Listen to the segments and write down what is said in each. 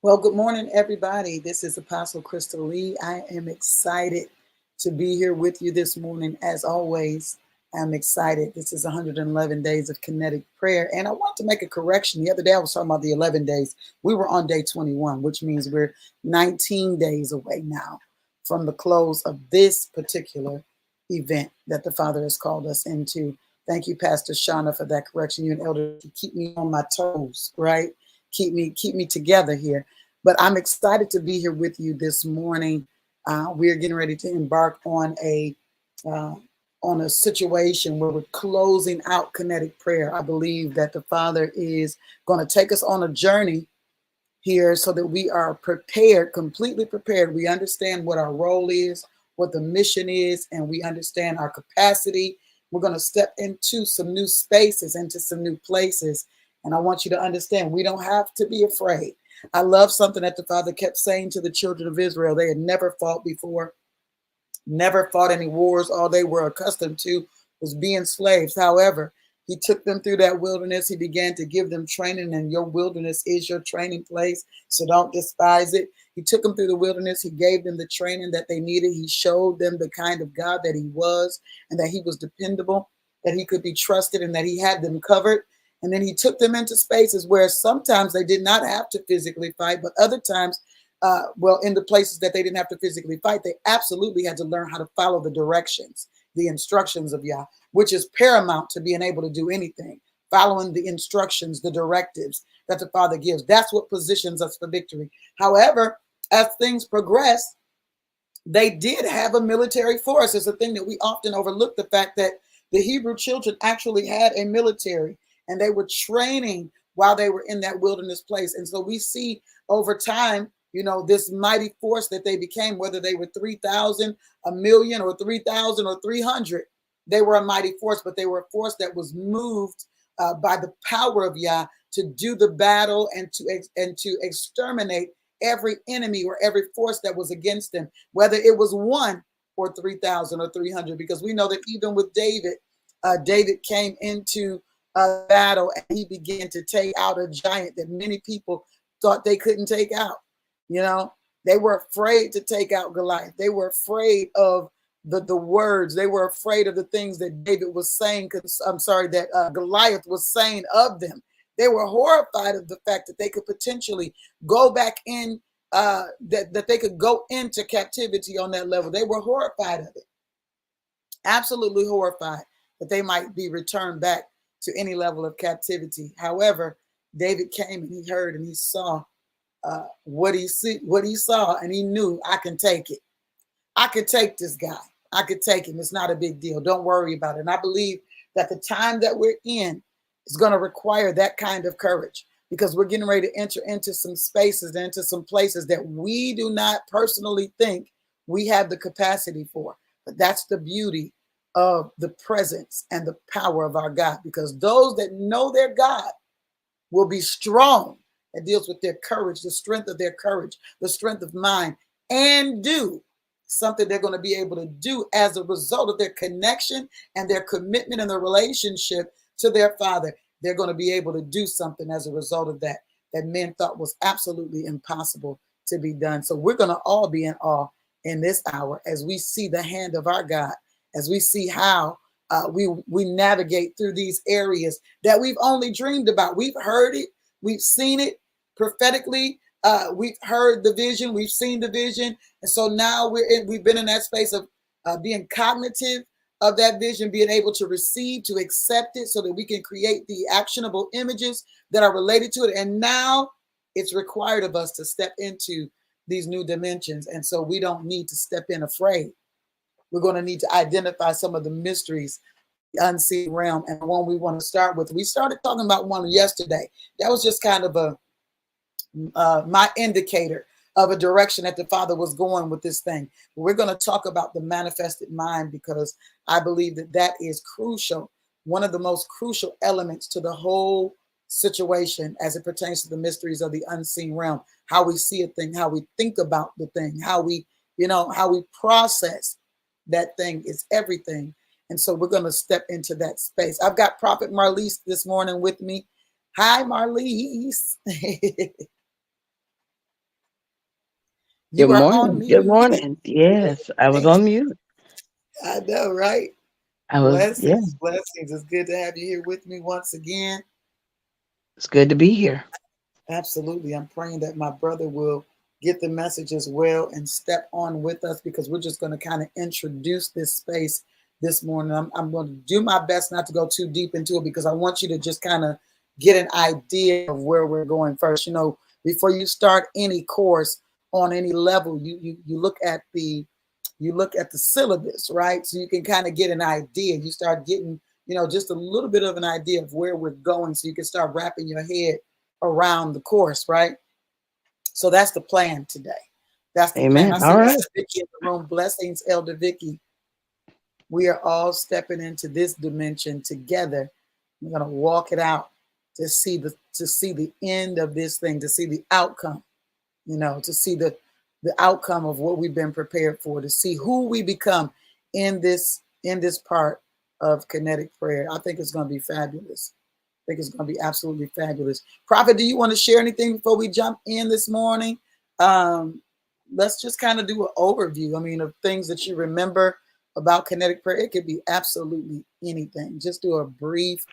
Well, good morning, everybody. This is Apostle Crystal Lee. I am excited to be here with you this morning. As always, I'm excited. This is 111 days of kinetic prayer. And I want to make a correction. The other day, I was talking about the 11 days. We were on day 21, which means we're 19 days away now from the close of this particular event that the Father has called us into. Thank you, Pastor Shauna, for that correction. You and Elder keep me on my toes, right? Keep me together here. But I'm excited to be here with you this morning. We're getting ready to embark uh, on a situation where we're closing out kinetic prayer. I believe that the Father is going to take us on a journey here so that we are prepared, completely prepared. We understand what our role is, what the mission is, and we understand our capacity. We're going to step into some new spaces, into some new places. And I want you to understand, we don't have to be afraid. I love something that the Father kept saying to the children of Israel. They had never fought before, never fought any wars. All they were accustomed to was being slaves. However, he took them through that wilderness. He began to give them training, and your wilderness is your training place. So don't despise it. He took them through the wilderness. He gave them the training that they needed. He showed them the kind of God that he was, and that he was dependable, that he could be trusted, and that he had them covered. And then he took them into spaces where sometimes they did not have to physically fight, but other times, in the places that they didn't have to physically fight, they absolutely had to learn how to follow the directions, the instructions of Yah, which is paramount to being able to do anything. Following the instructions, the directives that the Father gives. That's what positions us for victory. However, as things progress, they did have a military force. It's a thing that we often overlook, the fact that the Hebrew children actually had a military, and they were training while they were in that wilderness place. And so we see over time, this mighty force that they became, whether they were 3,000, a million, or 3,000 or 300, they were a mighty force, but they were a force that was moved by the power of Yah to do the battle and to exterminate every enemy or every force that was against them, whether it was 1 or 3,000 or 300, because we know that even with David, David came into a battle and he began to take out a giant that many people thought they couldn't take out. They were afraid to take out Goliath. They were afraid of the words. They were afraid of the things that David was saying. That Goliath was saying of them. They were horrified of the fact that they could potentially go back in, that they could go into captivity on that level. They were horrified of it. Absolutely horrified that they might be returned back to any level of captivity. However, David came and he heard and he saw what he saw, and he knew, I can take it. I could take this guy. I could take him. It's not a big deal. Don't worry about it. And I believe that the time that we're in is going to require that kind of courage, because we're getting ready to enter into some spaces, into some places that we do not personally think we have the capacity for. But that's the beauty of the presence and the power of our God, because those that know their God will be strong. It deals with their courage, the strength of their courage, the strength of mind, and do something they're going to be able to do as a result of their connection and their commitment and their relationship to their Father. They're going to be able to do something as a result of that men thought was absolutely impossible to be done. So we're going to all be in awe in this hour as we see the hand of our God, as we see how we navigate through these areas that we've only dreamed about. We've heard it, we've seen it prophetically. We've heard the vision, we've seen the vision, and so now we've been in that space of being cognitive of that vision, being able to receive, to accept it, so that we can create the actionable images that are related to it. And now it's required of us to step into these new dimensions, and so we don't need to step in afraid. We're going to need to identify some of the mysteries, the unseen realm, and the one we want to start with. We started talking about one yesterday. That was just kind of my indicator of a direction that the Father was going with this thing. We're going to talk about the manifested mind, because I believe that is crucial, one of the most crucial elements to the whole situation as it pertains to the mysteries of the unseen realm. How we see a thing, how we think about the thing, how we process that thing is everything. And so we're going to step into that space. I've got Prophet Marlise this morning with me. Hi, Marlise. You Good are on morning. Good mute. morning. Yes, I was on mute. I know, right? I was, yeah, Blessings, blessings. It's good to have you here with me once again. it's good to be here. Absolutely. I'm praying that my brother will get the message as well and step on with us because we're just going to kind of introduce this space this morning. I'm going to do my best not to go too deep into it because I want you to just kind of get an idea of where we're going first. You know, before you start any course on any level, you look at the syllabus, right? So you can kind of get an idea. You start getting, just a little bit of an idea of where we're going so you can start wrapping your head around the course, right? So that's the plan today. That's the plan. Amen. I see All right. Elder Vicky in the room. Blessings, Elder Vicky. We are all stepping into this dimension together. We're gonna walk it out to see the end of this thing, to see the outcome, to see the outcome of what we've been prepared for, to see who we become in this part of kinetic prayer. I think it's gonna be fabulous. I think it's going to be absolutely fabulous. Prophet, do you want to share anything before we jump in this morning? Um, let's just kind of do an overview. I mean, of things that you remember about kinetic prayer. It could be absolutely anything. Just do a brief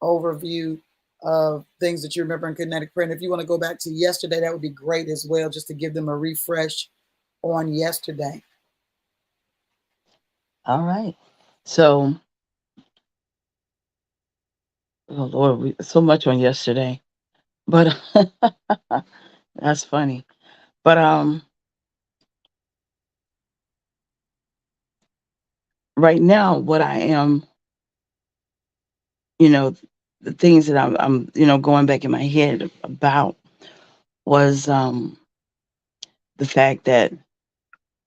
overview of things that you remember in kinetic prayer. And if you want to go back to yesterday, that would be great as well, just to give them a refresh on yesterday. All right. So, oh Lord, so much on yesterday, but that's funny. But right now, what I am, you know, the things that I'm going back in my head about was the fact that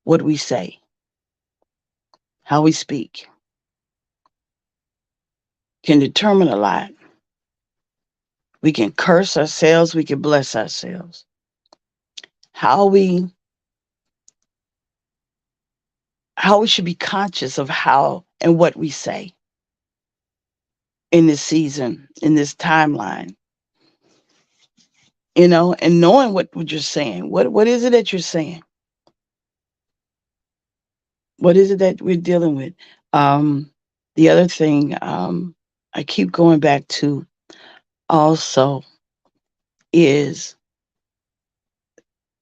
what we say, how we speak, can determine a lot. We can curse ourselves, we can bless ourselves. How we how we should be conscious of how and what we say in this season, in this timeline, and knowing what you're saying. What is it that you're saying? What is it that we're dealing with? Um, the other thing I keep going back to also is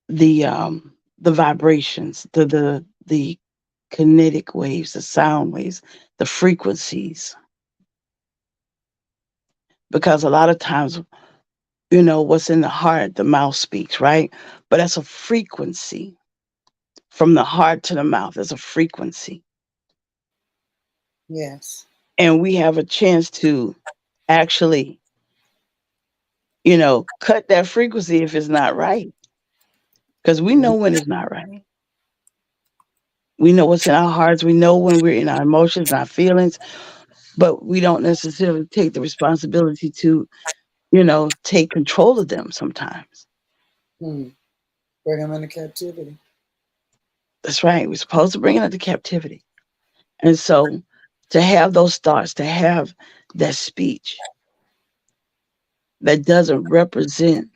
the vibrations, the kinetic waves, the sound waves, the frequencies. Because a lot of times, what's in the heart, the mouth speaks, right? But that's a frequency. From the heart to the mouth, there's a frequency. Yes. And we have a chance to actually, cut that frequency if it's not right. Because we know when it's not right. We know what's in our hearts. We know when we're in our emotions and our feelings, but we don't necessarily take the responsibility to, take control of them sometimes. Hmm. Bring them into captivity. That's right. We're supposed to bring it into captivity. And so to have those thoughts, to have that speech that doesn't represent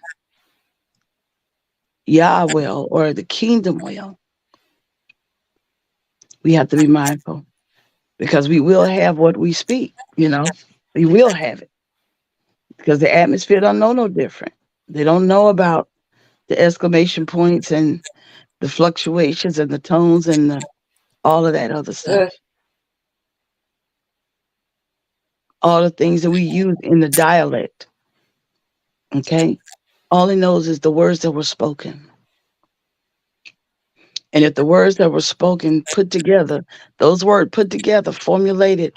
Yahweh or the kingdom well, we have to be mindful because we will have what we speak. We will have it because the atmosphere don't know no different. They don't know about the exclamation points and the fluctuations and the tones and all of that other stuff. All the things that we use in the dialect. Okay. All he knows is the words that were spoken. And if the words that were spoken put together, those words put together, formulated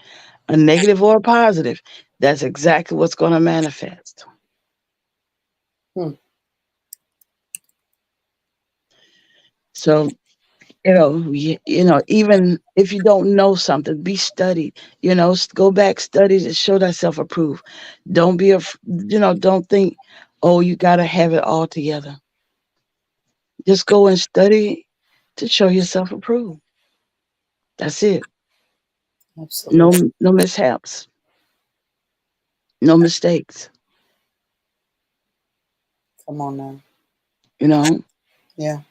a negative or a positive, that's exactly what's going to manifest. Hmm. So, even if you don't know something, be studied. Go back, study to show thyself approved. Don't be don't think, oh, you got to have it all together. Just go and study to show yourself approved. That's it. Absolutely. No mishaps, no mistakes. Come on now. You know, Yeah.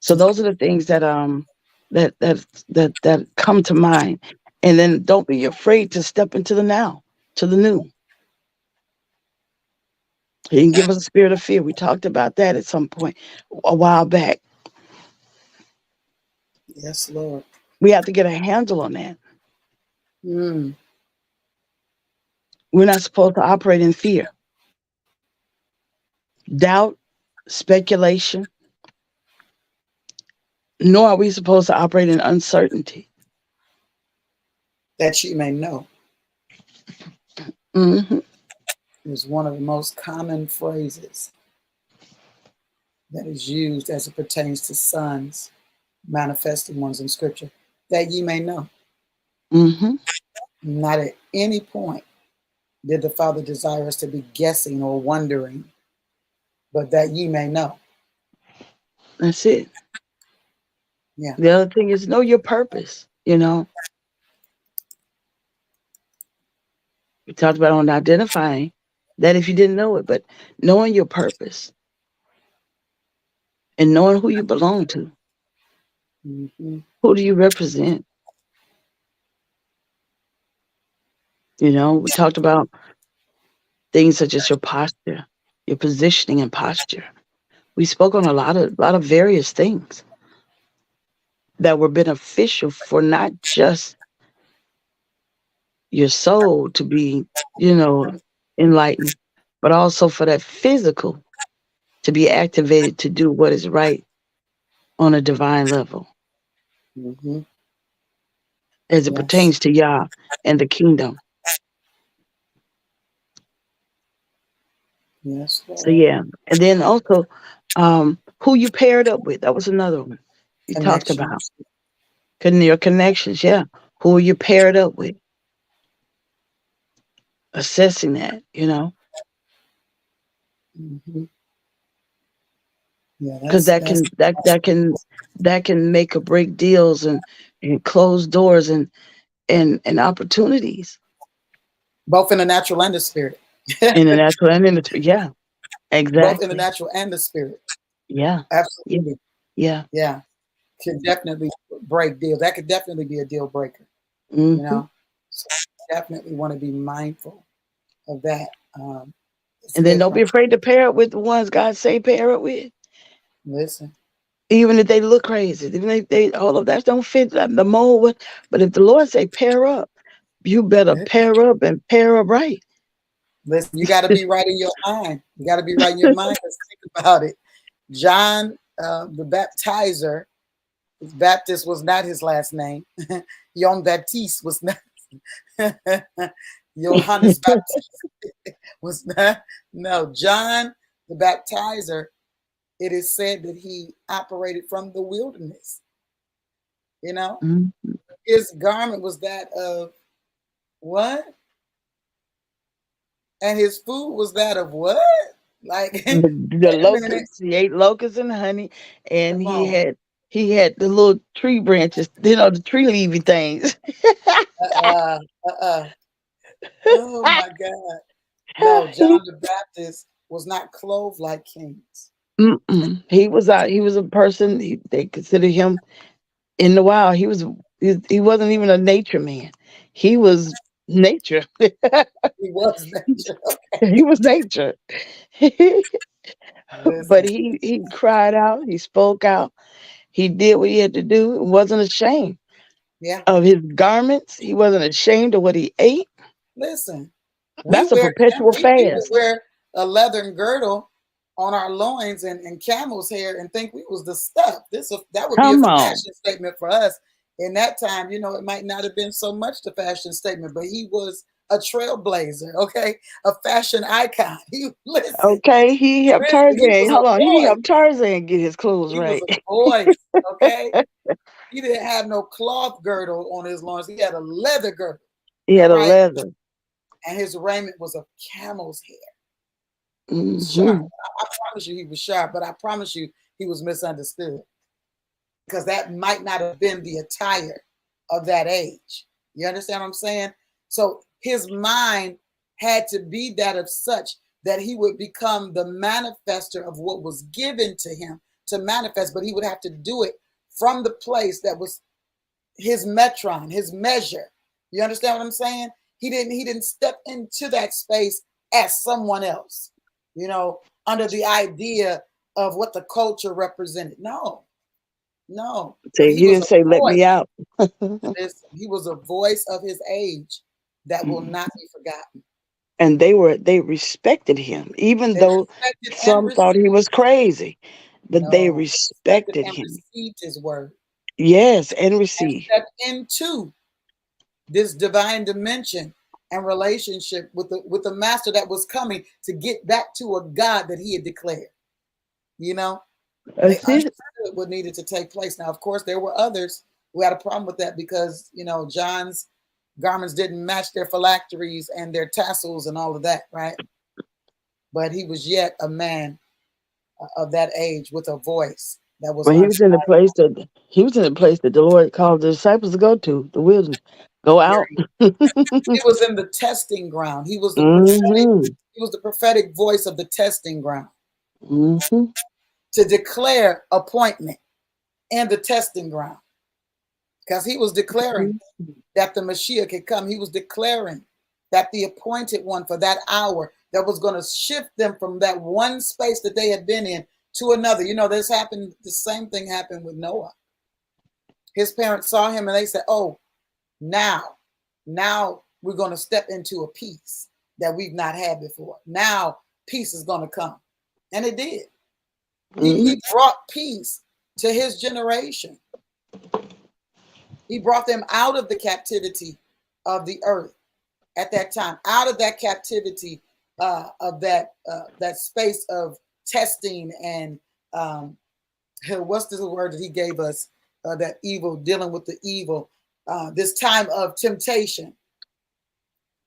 So those are the things that come to mind. And then don't be afraid to step into the now, to the new. He didn't give us a spirit of fear. We talked about that at some point a while back. Yes, Lord. We have to get a handle on that. Mm. We're not supposed to operate in fear, doubt, speculation, nor are we supposed to operate in uncertainty. That you may know Hmm. is one of the most common phrases that is used as it pertains to sons, manifested ones in Scripture. That ye may know. Hmm. Not at any point did the Father desire us to be guessing or wondering, but that ye may know. That's it. Yeah. The other thing is know your purpose. We talked about on identifying that if you didn't know it, but knowing your purpose and knowing who you belong to. Mm-hmm. Who do you represent? We talked about things such as your posture, your positioning and posture. We spoke on a lot of various things that were beneficial for not just your soul to be, you know, enlightened, but also for that physical to be activated to do what is right on a divine level Mm-hmm. as it Yes. pertains to Yah and the kingdom. Yes, So Lord. yeah. And then also who you paired up with. That was another one you talked Connection. about. Your connections, yeah. Who are you paired up with? Assessing that, Mm-hmm. Yeah, because that's that that's can that can make or break deals and close doors and opportunities both in the natural and the spirit. in the natural and in the yeah, Both in the exactly. natural and the spirit. Yeah. Yeah. Absolutely. Yeah. Yeah. Can definitely break deals. That could definitely be a deal breaker, you Hmm. know? So definitely want to be mindful of that. And then If don't my be afraid to pair up with the ones God say pair up with. listen, Even if they look crazy, even if they all of that don't fit the mold. But if the Lord say pair up, you better pair up and pair up right. listen, you got to be right in your mind. You got to be right in your mind. Because think about it. John, the baptizer, his Baptist was not his last name. John Baptiste was not. Johannes Baptist was not. No, John the baptizer, it is said that he operated from the wilderness. You know, Mhm. his garment was that of what? And his food was that of what? Like, wait The a minute. locusts, he ate locusts and honey, and Come he on. had he had the little tree branches, the tree leafy things. Uh-uh. Uh-uh. Oh my God. No, John the Baptist was not clothed like kings. Mm-mm. He was a person. They considered him in the wild. He wasn't even a nature man. He was nature. He was nature. He was nature. But Listen. he cried out. He spoke out. He did what he had to do. And wasn't ashamed Yeah. of his garments. He wasn't ashamed of what he ate. Listen. We That's a wear perpetual we would fast. wear a leathern girdle on our loins and camel's hair and think we was the stuff. That would be a Come on. fashion statement for us. In that time, it might not have been so much the fashion statement, but he was a trailblazer, okay, a fashion icon. He listen, Okay, he helped he Tarzan. was a Hold on, he voice. helped Tarzan get his clothes He was right. a voice, okay. He didn't have no cloth girdle on his loins. He had a leather girdle, He all had a right, leather. and his raiment was of camel's hair. Sharp. Hmm. I promise you he was sharp, but I promise you he was misunderstood because that might not have been the attire of that age. You understand what I'm saying? So his mind had to be that of such that he would become the manifester of what was given to him to manifest, but he would have to do it from the place that was his metron, his measure. You understand what I'm saying? He didn't step into that space as someone else, under the idea of what the culture represented. No, So but he he was didn't a say, "Let voice. me out." Listen, he was a voice of his age that will Mm. not be forgotten. And they respected him, even They though respected and some thought received. he was crazy, but they No, respected respected and him. received his word Yes, and and received. stepped into this divine dimension and relationship with the master that was coming to get back to a God that he had declared. You know, they That's it. understood what needed to take place. Now, of course, there were others who had a problem with that because John's garments didn't match their phylacteries and their tassels and all of that, right? But he was yet a man of that age with a voice that was But he was in the unspoken. place that the Lord called the disciples to go to, the wilderness. Go out. He was in the testing ground. He was the prophetic. Mm-hmm. He was the prophetic voice of the testing ground Mm-hmm. to declare appointment and the testing ground, because he was declaring that the Mashiach had come. He was declaring that the appointed one for that hour that was going to shift them from that one space that they had been in to another. This happened. The same thing happened with Noah. His parents saw him and they said, "Oh, now we're going to step into a peace that we've not had before. Now peace is going to come." And it did. Mm-hmm. He brought peace to his generation. He brought them out of the captivity of the earth at that time, out of that captivity of that space of testing and what's the word that he gave us? That evil, dealing with the evil, this time of temptation,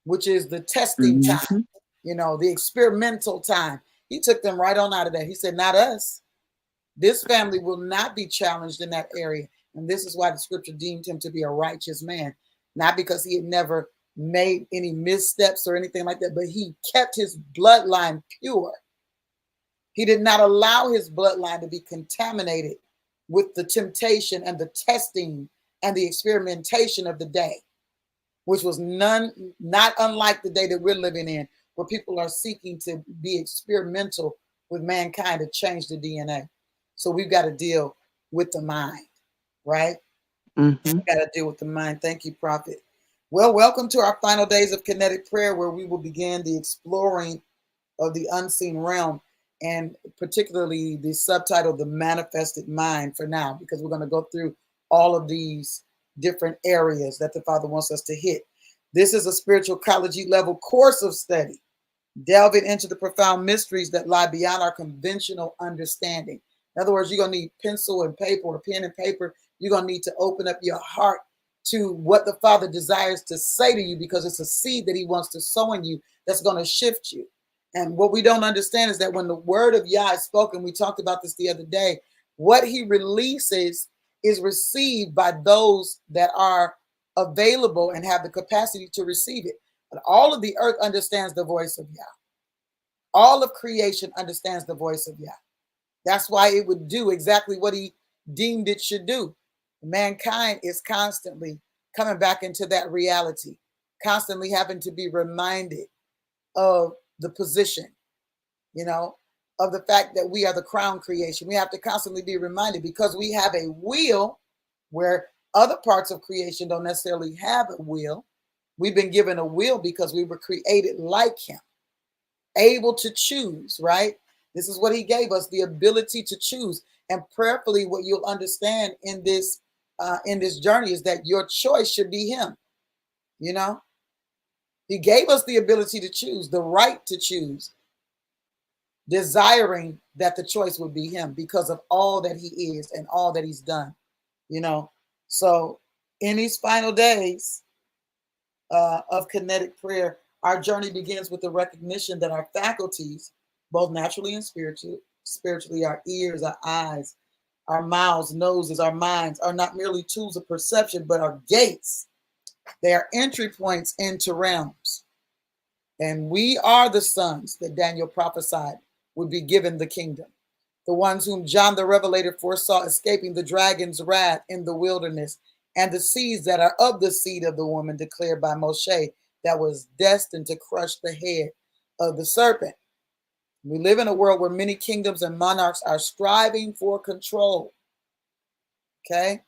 which is the testing time, Mm-hmm. the experimental time. He took them right on out of that. He said, "Not us. This family will not be challenged in that area." And this is why the scripture deemed him to be a righteous man, not because he had never made any missteps or anything like that, but he kept his bloodline pure. He did not allow his bloodline to be contaminated with the temptation and the testing and the experimentation of the day, which was not unlike the day that we're living in, where people are seeking to be experimental with mankind to change the DNA. So we've got to deal with the mind, right? Mm-hmm. We've got to deal with the mind. Thank you, Prophet. Well, welcome to our final days of Kinetic Prayer, where we will begin the exploring of the unseen realm, and particularly the subtitle, The Manifested Mind, for now, because we're going to go through all of these different areas that the Father wants us to hit. This is a spiritual collegiate-level course of study, delving into the profound mysteries that lie beyond our conventional understanding. In other words, you're going to need pencil and paper or pen and paper. You're going to need to open up your heart to what the Father desires to say to you, because it's a seed that he wants to sow in you that's going to shift you. And what we don't understand is that when the word of Yah is spoken, we talked about this the other day, what he releases is received by those that are available and have the capacity to receive it. But all of the earth understands the voice of Yah. All of creation understands the voice of Yah. That's why it would do exactly what he deemed it should do. Mankind is constantly coming back into that reality, constantly having to be reminded of the position, of the fact that we are the crown creation. We have to constantly be reminded, because we have a will where other parts of creation don't necessarily have a will. We've been given a will because we were created like him, able to choose, right? This is what he gave us, the ability to choose. And prayerfully, what you'll understand in this journey is that your choice should be him. He gave us the ability to choose, the right to choose, desiring that the choice would be him because of all that he is and all that he's done. So in these final days of kinetic prayer, our journey begins with the recognition that our faculties, both naturally and spiritually, our ears, our eyes, our mouths, noses, our minds, are not merely tools of perception, but are gates. They are entry points into realms. And we are the sons that Daniel prophesied would be given the kingdom. the ones whom John the Revelator foresaw escaping the dragon's wrath in the wilderness, and the seeds that are of the seed of the woman declared by Moshe, that was destined to crush the head of the serpent. We live in a world where many kingdoms and monarchs are striving for control. Okay?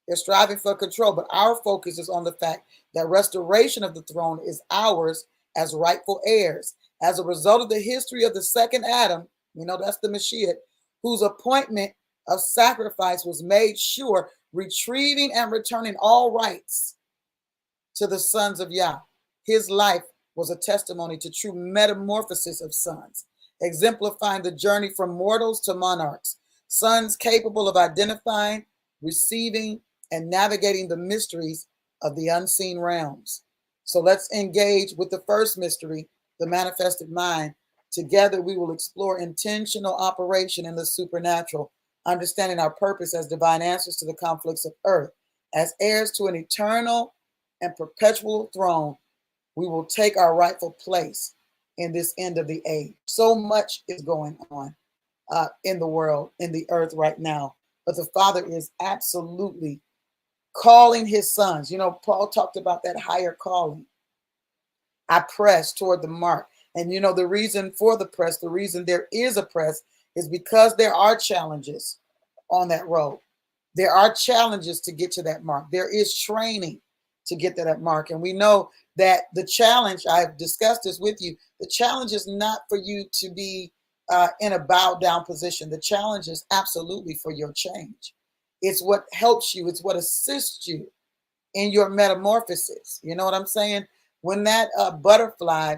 They're striving for control, but our focus is on the fact that restoration of the throne is ours as rightful heirs. As a result of the history of the second Adam, you know, that's the Mashiach, whose appointment of sacrifice was made sure, retrieving and returning all rights to the sons of Yah. His life was a testimony to true metamorphosis of sons, exemplifying the journey from mortals to monarchs, sons capable of identifying, receiving, and navigating the mysteries of the unseen realms. So let's engage with the first mystery, the manifested mind. Together, we will explore intentional operation in the supernatural, understanding our purpose as divine answers to the conflicts of earth. As heirs to an eternal and perpetual throne, we will take our rightful place in this end of the age. So much is going on in the world, in the earth right now, but the Father is absolutely calling his sons. You know, Paul talked about that higher calling. I press toward the mark. And you know, the reason for the press, the reason there is a press is because there are challenges on that road. There are challenges to get to that mark. There is training to get to that mark. And we know that the challenge, I've discussed this with you, the challenge is not for you to be in a bowed down position. The challenge is absolutely for your change. It's what helps you. It's what assists you in your metamorphosis. You know what I'm saying? When that butterfly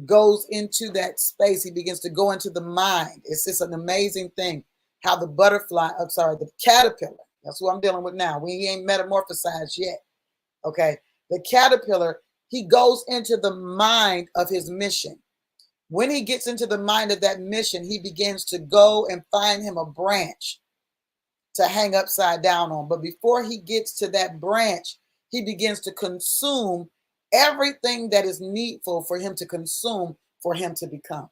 goes into that space, he begins to go into the mind. It's just an amazing thing how the the caterpillar, that's what I'm dealing with now. We ain't metamorphosized yet. Okay. The caterpillar, he goes into the mind of his mission. When he gets into the mind of that mission, he begins to go and find him a branch to hang upside down on. But before he gets to that branch, he begins to consume everything that is needful for him to consume, for him to become.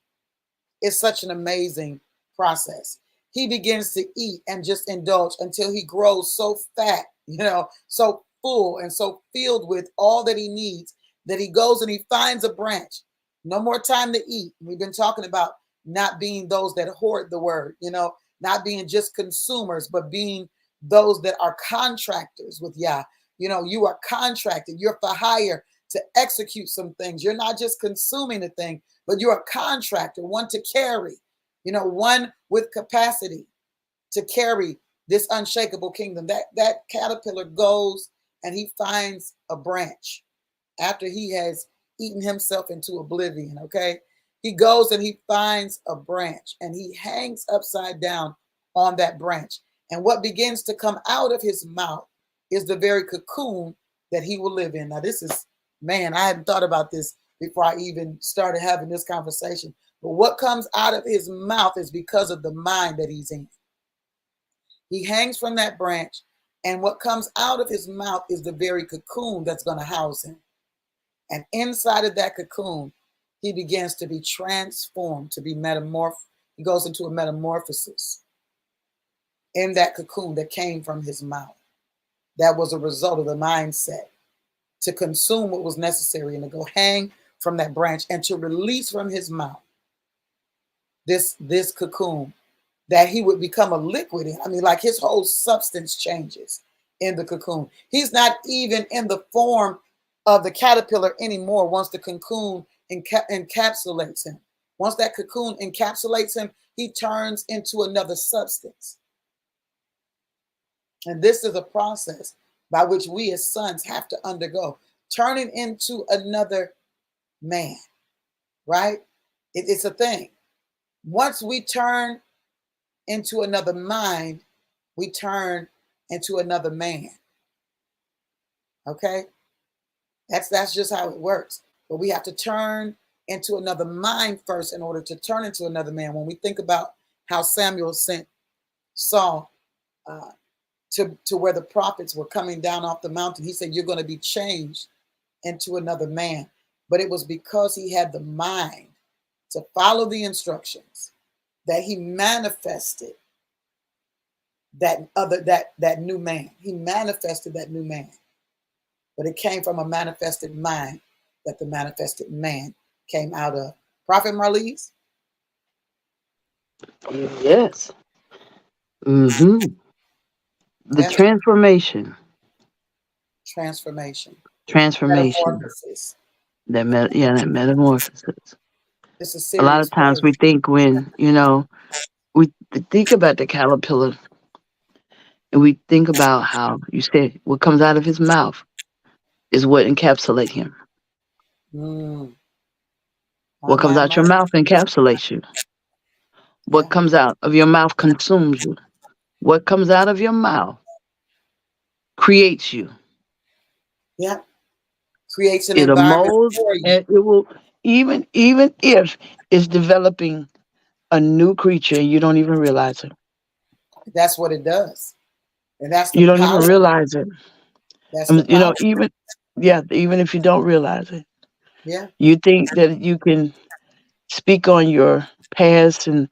It's such an amazing process. He begins to eat and just indulge until he grows so fat, you know, so full and so filled with all that he needs that he goes and he finds a branch. No more time to eat. We've been talking about not being those that hoard the word, you know, not being just consumers, but being those that are contractors with Yah. You know, you are contracted. You're for hire to execute some things. You're not just consuming a thing, but you're a contractor, one to carry, you know, one with capacity to carry this unshakable kingdom. That caterpillar goes and he finds a branch after he has eaten himself into oblivion, okay? He goes and he finds a branch and he hangs upside down on that branch. And what begins to come out of his mouth is the very cocoon that he will live in. Now, this is, man, I hadn't thought about this before I even started having this conversation. But what comes out of his mouth is because of the mind that he's in. He hangs from that branch, and what comes out of his mouth is the very cocoon that's going to house him. And inside of that cocoon, he begins to be transformed, to be metamorphed. He goes into a metamorphosis in that cocoon that came from his mouth. That was a result of the mindset to consume what was necessary and to go hang from that branch and to release from his mouth this cocoon, that he would become a liquid. I mean, like his whole substance changes in the cocoon. He's not even in the form of the caterpillar anymore once the cocoon encapsulates him. Once that cocoon encapsulates him, he turns into another substance. And this is a process by which we as sons have to undergo, turning into another man, right? It's a thing. Once we turn into another mind, we turn into another man. Okay? That's just how it works. But we have to turn into another mind first in order to turn into another man. When we think about how Samuel sent Saul to where the prophets were coming down off the mountain, he said, you're going to be changed into another man. But it was because he had the mind to follow the instructions, that he manifested that new man. He manifested that new man. But it came from a manifested mind that the manifested man came out of. Prophet Marlise? Yes. Mm-hmm. The Yeah. transformation. Transformation. Transformation. Metamorphosis. That metamorphosis. It's a A lot of serious times word. we think when, we think about the caterpillar and we think about how you said what comes out of his mouth is what encapsulates him. Mm. What comes out My. your mouth encapsulates you. What Yeah. comes out of your mouth consumes you. What comes out of your mouth creates you. Yeah. Creates an It'll environment mold for you. and it will even if it's developing a new creature and you don't even realize it. That's what it does. And that's the You don't even power. realize it. That's the power. Even yeah, even if you don't realize it. Yeah. You think that you can speak on your past and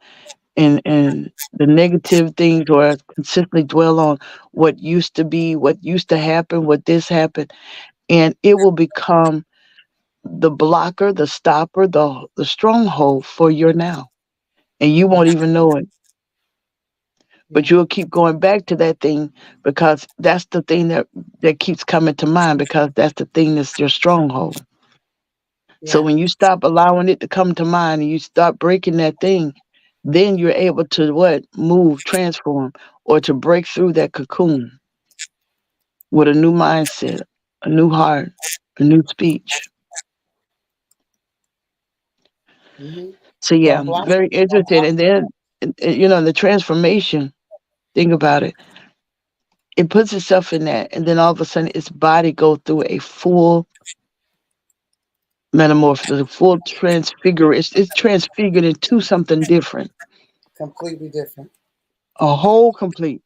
the negative things or consistently dwell on what used to be, what used to happen, what this happened, and it will become the blocker, the stopper, the stronghold for your now. And you Mm. won't even know it. But Yeah. you'll keep going back to that thing because that's the thing that keeps coming to mind because that's the thing that's your stronghold. So Yeah. when you stop allowing it to come to mind and you stop breaking that thing, then you're able to what? Move, transform, or to break through that cocoon with a new mindset, a new heart, a new speech. Mm-hmm. So yeah, Don't I'm block. very Don't interested. block. And then the transformation, think about it. It puts itself in that, and then all of a sudden its body goes through a full metamorphosis, a full transfigure. It's transfigured into something different. Completely different. A whole complete.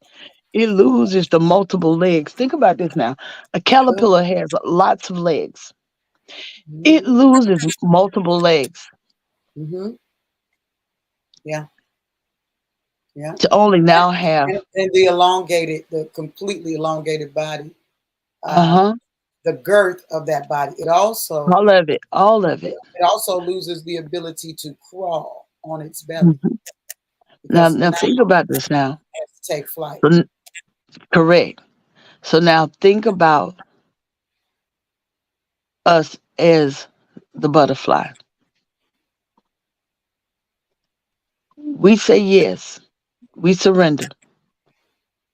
It loses the multiple legs. Think about this now. A caterpillar has lots of legs. It Mm-hmm. loses multiple legs Mm-hmm. Yeah. Yeah. to only now have And the elongated, the completely elongated body, um, uh-huh. the girth of that body. It also All of it. All of it. it also loses the ability to crawl on its belly Mhm. Now because now now think about this now. it has to take flight. So, correct. So now think about us as the butterfly. We say yes. We surrender.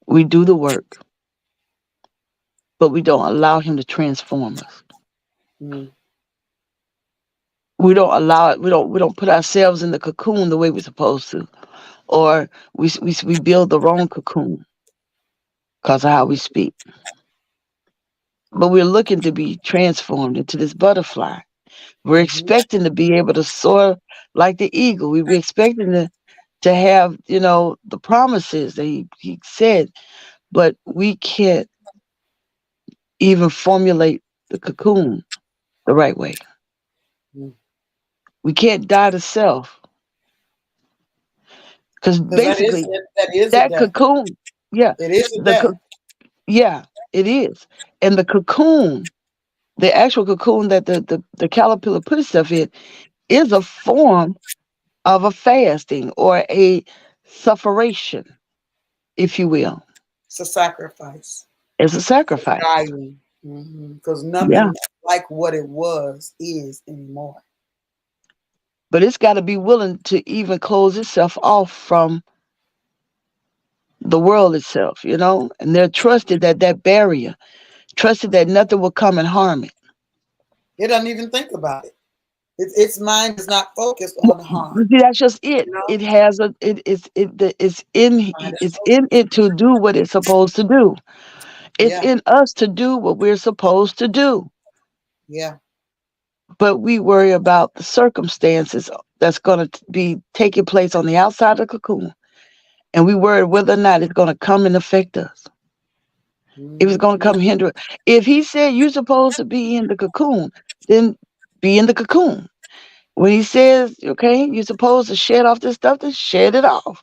We do the work, but we don't allow him to transform us. Mm-hmm. We don't allow it. We don't put ourselves in the cocoon the way we're supposed to, or we build the wrong cocoon because of how we speak. But we're looking to be transformed into this butterfly. We're Mm-hmm. expecting to be able to soar like the eagle. We're expecting to have the promises that he said, but we can't even formulate the cocoon the right way. We can't die to self because Because basically that is a that death. cocoon, yeah, It is a the death. co- yeah, it is, and the cocoon, the actual cocoon that the caterpillar put itself in, is a form of a fasting or a sufferation, if you will. It's a sacrifice. It's a It's sacrifice. dying. Because Yeah, nothing like what it was is anymore. but it's got to be willing to even close itself off from the world itself, and they're trusted that barrier, trusted that nothing will come and harm it. It doesn't even think about it. Its mind is not focused on harm. See, that's just it. You know, It has a mind is it's in focused. it to do what it's supposed to do. It's Yeah, in us to do what we're supposed to do. yeah. But we worry about the circumstances that's going to be taking place on the outside of the cocoon, and we worry whether or not it's going to come and affect us. If it's going to Mm-hmm. come hinder. If he said you're supposed to be in the cocoon, then be in the cocoon. When he says, okay, you're supposed to shed off this stuff, then shed it off.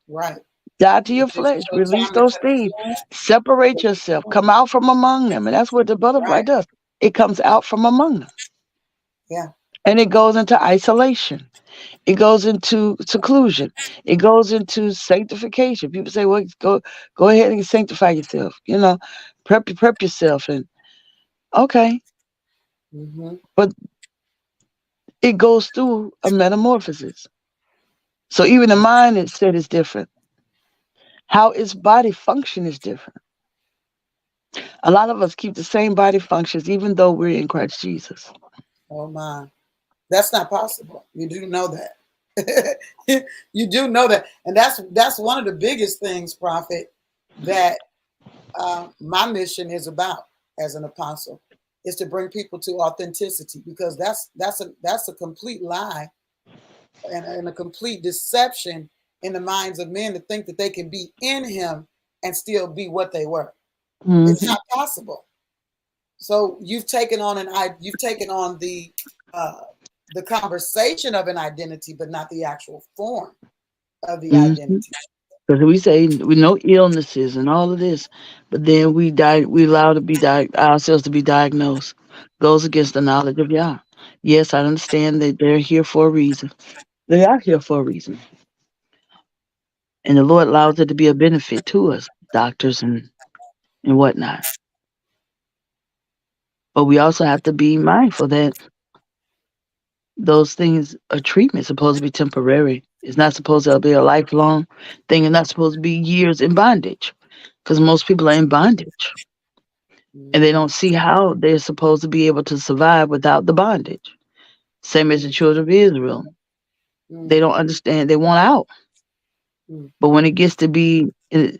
Right. Die to If your it's flesh. your Release time to those things. consume, Separate then yourself. consume. Come out from among them. And that's what the butterfly Right. does. It comes out from among them. Yeah. And it goes into isolation. It goes into seclusion. It goes into sanctification. People say, well, go ahead and sanctify yourself. Prep yourself. And okay. Mm-hmm. But it goes through a metamorphosis. So even the mind is said is different. How its body function is different. A lot of us keep the same body functions even though we're in Christ Jesus. Oh my. That's not possible. You do know that. You do know that. And that's one of the biggest things, Prophet, that my mission is about as an apostle, is to bring people to authenticity, because that's a complete lie and a complete deception in the minds of men to think that they can be in him and still be what they were. It's Hmm. not possible. So you've taken on uh, the conversation of an identity, but not the actual form of the Hmm. identity. Because we say we know illnesses and all of this, but then we allow ourselves to be diagnosed. Goes against the knowledge of Yah. Yes, I understand that they're here for a reason. They are here for a reason. And the Lord allows it to be a benefit to us, doctors and whatnot. But we also have to be mindful that those things, a treatment, supposed to be temporary. It's not supposed to be a lifelong thing. It's not supposed to be years in bondage, because most people are in bondage and they Mm-hmm. don't see how they're supposed to be able to survive without the bondage. Same as the children of Israel. They Mm-hmm. don't understand. They want out. But when it gets to be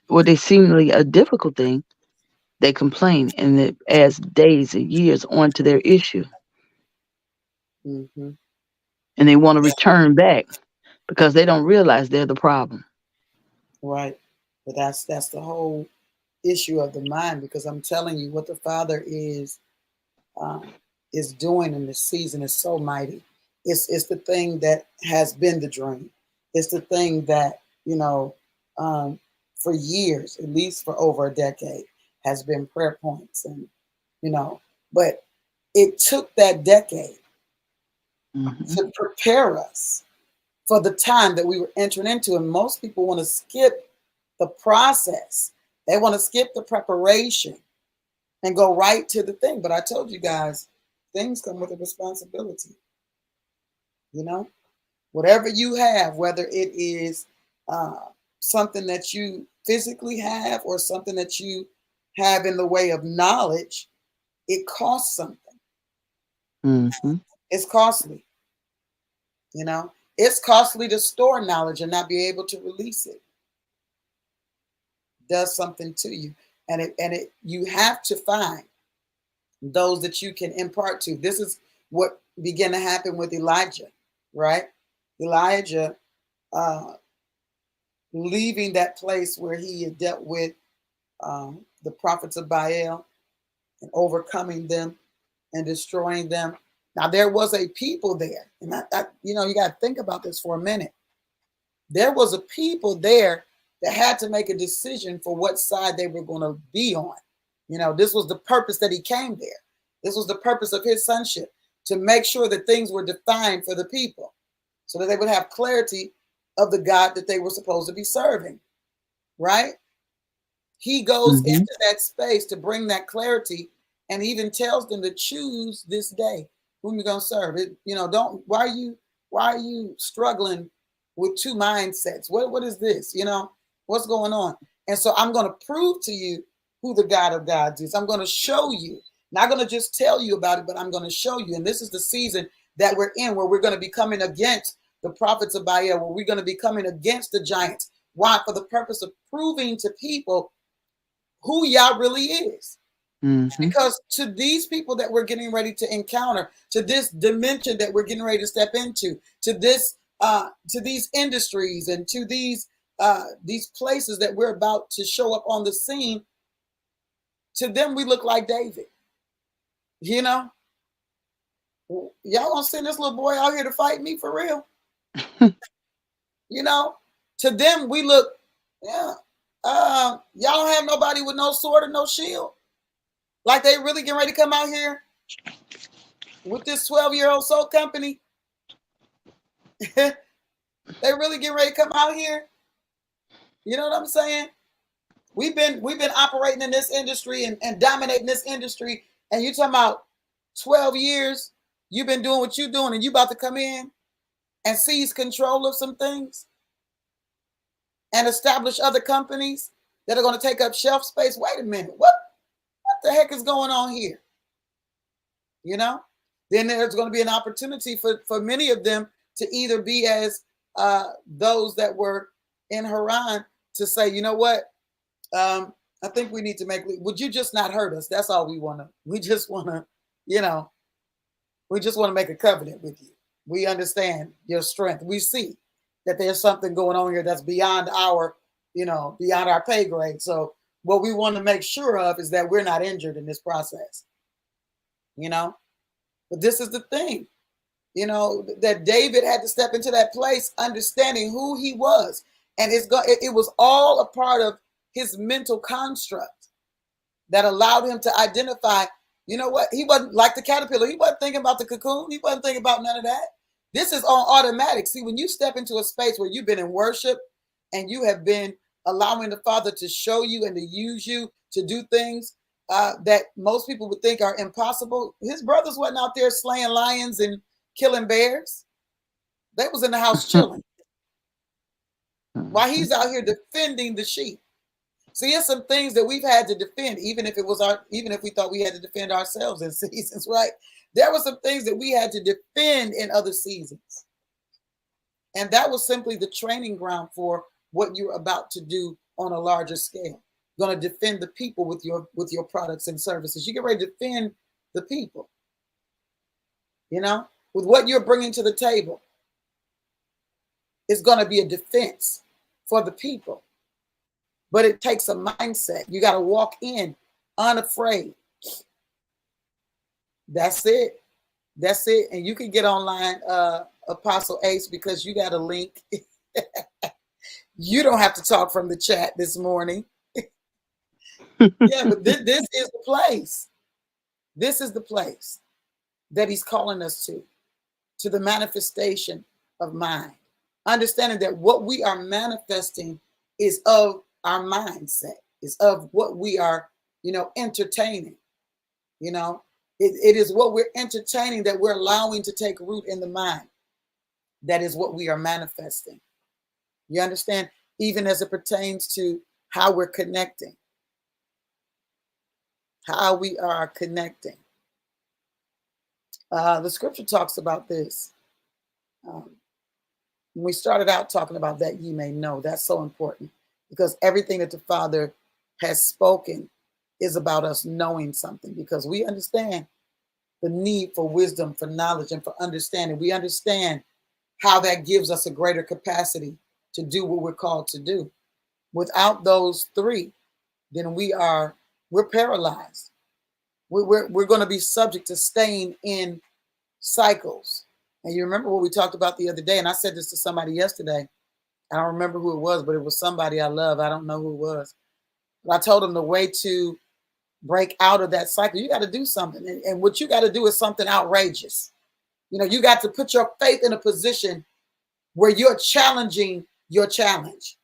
what they seemingly a difficult thing, they complain and it adds days and years onto their issue. Mm-hmm. And they want to return back because they don't realize they're the problem. Right. But that's the whole issue of the mind, because I'm telling you what the Father um, is doing in this season is so mighty. It's the thing that has been the dream. It's the thing that um, for years, at least for over a decade, has been prayer points, and you know, but it took that decade Hmm. to prepare us for the time that we were entering into. And most people want to skip the process. They want to skip the preparation and go right to the thing. But I told you guys, things come with a responsibility. You know, whatever you have, whether it is uh, something that you physically have or something that you have in the way of knowledge, it costs something. Hmm. It's costly. You know, it's costly to store knowledge and not be able to release it. Does something to you, and it you have to find those that you can impart to. This is what began to happen with Elijah, right? Elijah uh, leaving that place where he had dealt with the prophets of Baal and overcoming them and destroying them. Now there was a people there, and you got to think about this for a minute. There was a people there that had to make a decision for what side they were going to be on. This was the purpose that he came there. This was the purpose of his sonship, to make sure that things were defined for the people so that they would have clarity of the God that they were supposed to be serving, right? He goes Hmm. into that space to bring that clarity and even tells them to choose this day whom you're going to serve. Don't why are you struggling with two mindsets? What is this? What's going on? And so I'm going to prove to you who the God of gods is. I'm going to show you. Not going to just tell you about it, but I'm going to show you. And this is the season that we're in, where we're going to be coming against the prophets of Baal, where we're going to be coming against the giants. Why? For the purpose of proving to people who Yah really is. Hmm. Because to these people that we're getting ready to encounter, to this dimension that we're getting ready to step into, to these industries and to these places that we're about to show up on the scene, to them we look like David. You know, Y'all gonna send this little boy out here to fight me for real? You know, to them we look, yeah. Y'all don't have nobody with no sword or no shield. Like they really getting ready to come out here with this 12-year-old soul company. They really getting ready to come out here. You know what I'm saying? We've been operating in this industry and dominating this industry, and you talking about 12 years, you've been doing what you're doing, and you about to come in and seize control of some things and establish other companies that are going to take up shelf space. Wait a minute, what the heck is going on here? You know, then there's going to be an opportunity for many of them to either be as those that were in Haran to say, you know what, I think we need to make. Would you just not hurt us? That's all we want to. We just want to, you know, we just want to make a covenant with you. We understand your strength. We see that there's something going on here that's beyond our, you know, beyond our pay grade. So what we want to make sure of is that we're not injured in this process. You know, but this is the thing, you know, that David had to step into that place, understanding who he was, and it was all a part of his mental construct that allowed him to identify, you know what, he wasn't like the caterpillar. He wasn't thinking about the cocoon. He wasn't thinking about none of that. This is on automatic. See, when you step into a space where you've been in worship and you have been allowing the Father to show you and to use you to do things that most people would think are impossible. His brothers wasn't out there slaying lions and killing bears. They was in the house chilling while he's out here defending the sheep. See, it's some things that we've had to defend, even if we thought we had to defend ourselves in seasons, right? There were some things that we had to defend in other seasons. And that was simply the training ground for what you're about to do on a larger scale. Going to defend the people with your products and services. You get ready to defend the people, you know, with what you're bringing to the table. It's going to be a defense for the people. But it takes a mindset. You got to walk in unafraid. That's it. That's it. And you can get online, Apostle Ace, because you got a link. You don't have to talk from the chat this morning. Yeah, but this is the place. This is the place that he's calling us to the manifestation of mind. Understanding that what we are manifesting is of our mindset, is of what we are, you know, entertaining. You know, it is what we're entertaining that we're allowing to take root in the mind. That is what we are manifesting. You understand? Even as it pertains to how we're connecting. How we are connecting. The scripture talks about this. When we started out talking about that, ye may know. That's so important because everything that the Father has spoken is about us knowing something, because we understand the need for wisdom, for knowledge, and for understanding. We understand how that gives us a greater capacity to do what we're called to do. Without those three, then we're paralyzed. We're going to be subject to staying in cycles. And you remember what we talked about the other day, and I said this to somebody yesterday. I don't remember who it was, but it was somebody I love. I don't know who it was. But I told them the way to break out of that cycle, you got to do something. And what you got to do is something outrageous. You know, you got to put your faith in a position where you're challenging your challenge.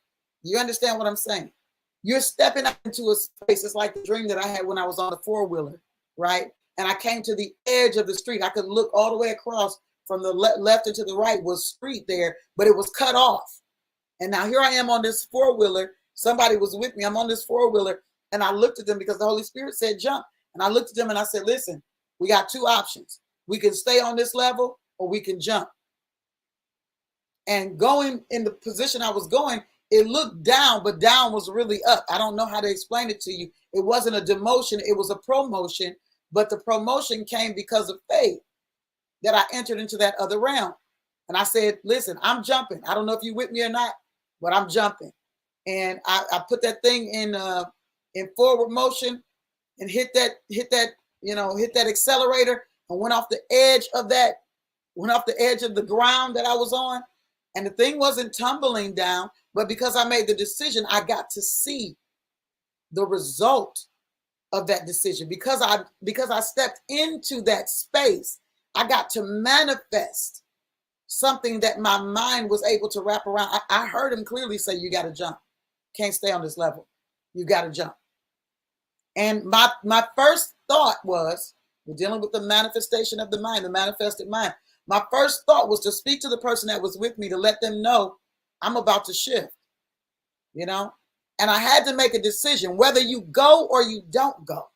You understand what I'm saying? You're stepping up into a space. It's like the dream that I had when I was on the four-wheeler, right? And I came to the edge of the street. I could look all the way across from the left and to the right was street there, but it was cut off. And now here I am on this four-wheeler. Somebody was with me. I'm on this four-wheeler, and I looked at them because the Holy Spirit said jump. And I looked at them and I said, listen, we got two options. We can stay on this level or we can jump. And going in the position I was going, it looked down, but down was really up. I don't know how to explain it to you. It wasn't a demotion. It was a promotion, but the promotion came because of faith that I entered into that other realm. And I said, listen, I'm jumping. I don't know if you're with me or not, but I'm jumping. And I put that thing in forward motion and hit that accelerator. I went off the edge of that, went off the edge of the ground that I was on. And the thing wasn't tumbling down, but because I made the decision, I got to see the result of that decision. Because I stepped into that space, I got to manifest something that my mind was able to wrap around. I heard him clearly say, you got to jump. Can't stay on this level. You got to jump. And my first thought was, we're dealing with the manifestation of the mind, the manifested mind. My first thought was to speak to the person that was with me to let them know I'm about to shift, you know? And I had to make a decision, whether you go or you don't go,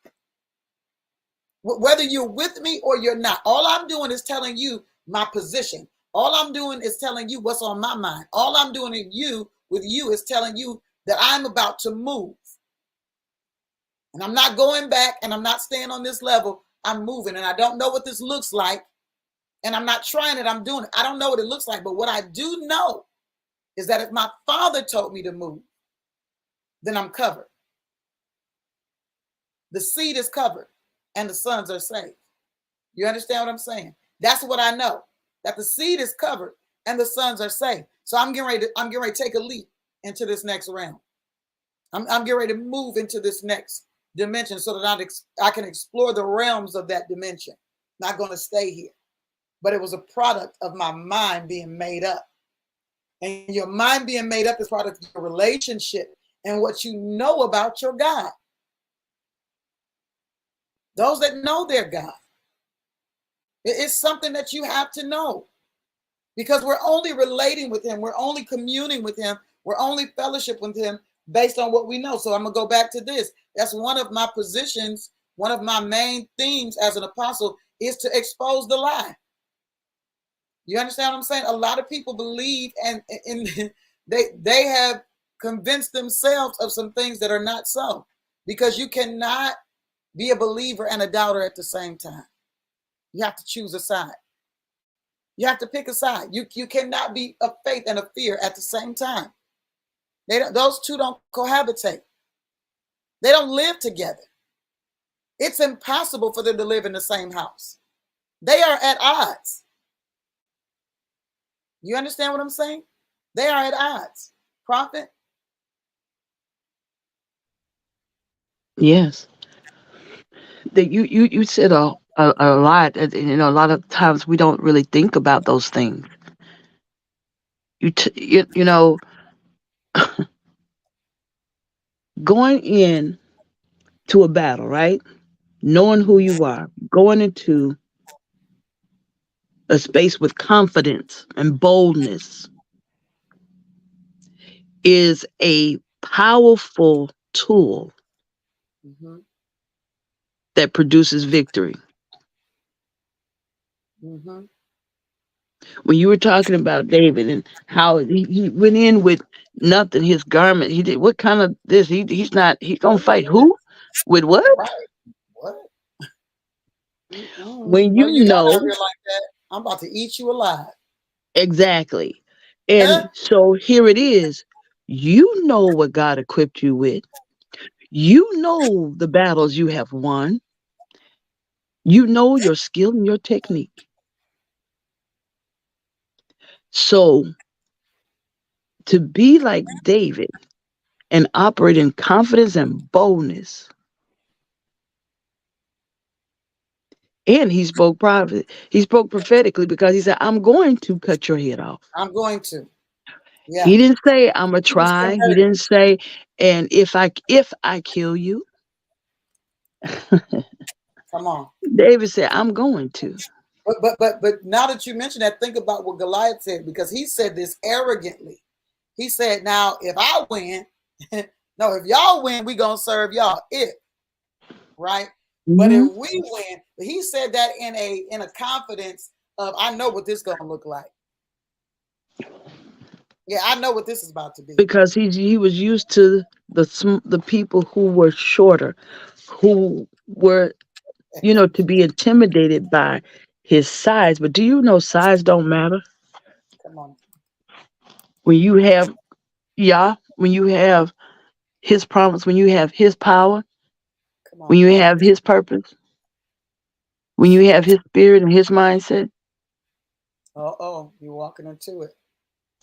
whether you're with me or you're not. All I'm doing is telling you my position. All I'm doing is telling you what's on my mind. All I'm doing with you is telling you that I'm about to move. And I'm not going back, and I'm not staying on this level. I'm moving, and I don't know what this looks like. And I'm not trying it. I'm doing it. I don't know what it looks like. But what I do know is that if my Father told me to move, then I'm covered. The seed is covered, and the sons are saved. You understand what I'm saying? That's what I know, that the seed is covered and the sons are saved. So I'm getting ready to take a leap into this next realm. I'm getting ready to move into this next dimension so that I can explore the realms of that dimension. Not going to stay here. But it was a product of my mind being made up. And your mind being made up is part of your relationship and what you know about your God. Those that know their God. It's something that you have to know, because we're only relating with him. We're only communing with him. We're only fellowship with him based on what we know. So I'm going to go back to this. That's one of my positions. One of my main themes as an apostle is to expose the lie. You understand what I'm saying? A lot of people believe and they have convinced themselves of some things that are not so, because you cannot be a believer and a doubter at the same time. You have to choose a side. You have to pick a side. You cannot be a faith and a fear at the same time. Those two don't cohabitate. They don't live together. It's impossible for them to live in the same house. They are at odds. You understand what I'm saying? They are at odds. Prophet? Yes. That you said a lot. A lot of times we don't really think about those things. You know, going in to a battle, right? Knowing who you are, going into a space with confidence and boldness is a powerful tool Mm-hmm. that produces victory. Mm-hmm. When you were talking about David and how he went in with nothing, his garment, he did what kind of this? He's gonna What fight is this? who? With what? Right. What? Mm-mm. When No, you you got out know here like that. I'm about to eat you alive. exactly. And so here it is. You know what God equipped you with. You know the battles you have won. You know your skill and your technique. So to be like David and operate in confidence and boldness. And he spoke prophetically because he said, I'm going to cut your head off. I'm going to. Yeah. He didn't say I'm gonna He was try. He prophetic. didn't say, and if I kill you, Come on. David said, I'm going to. But now that you mention that, think about what Goliath said, because he said this arrogantly. He said, now if I win, no, if y'all win, we gonna serve y'all. Right? But if Mhm. we win, he said that in a confidence of, I know what this gonna look like. Yeah, I know what this is about to be. Because he was used to the people who were shorter, who were to be intimidated by his size. But do you know size don't matter Come on. when you have when you have his promise, when you have his power, Come when on. you have his purpose. When you have his spirit and his mindset, Uh-oh, you're walking into it,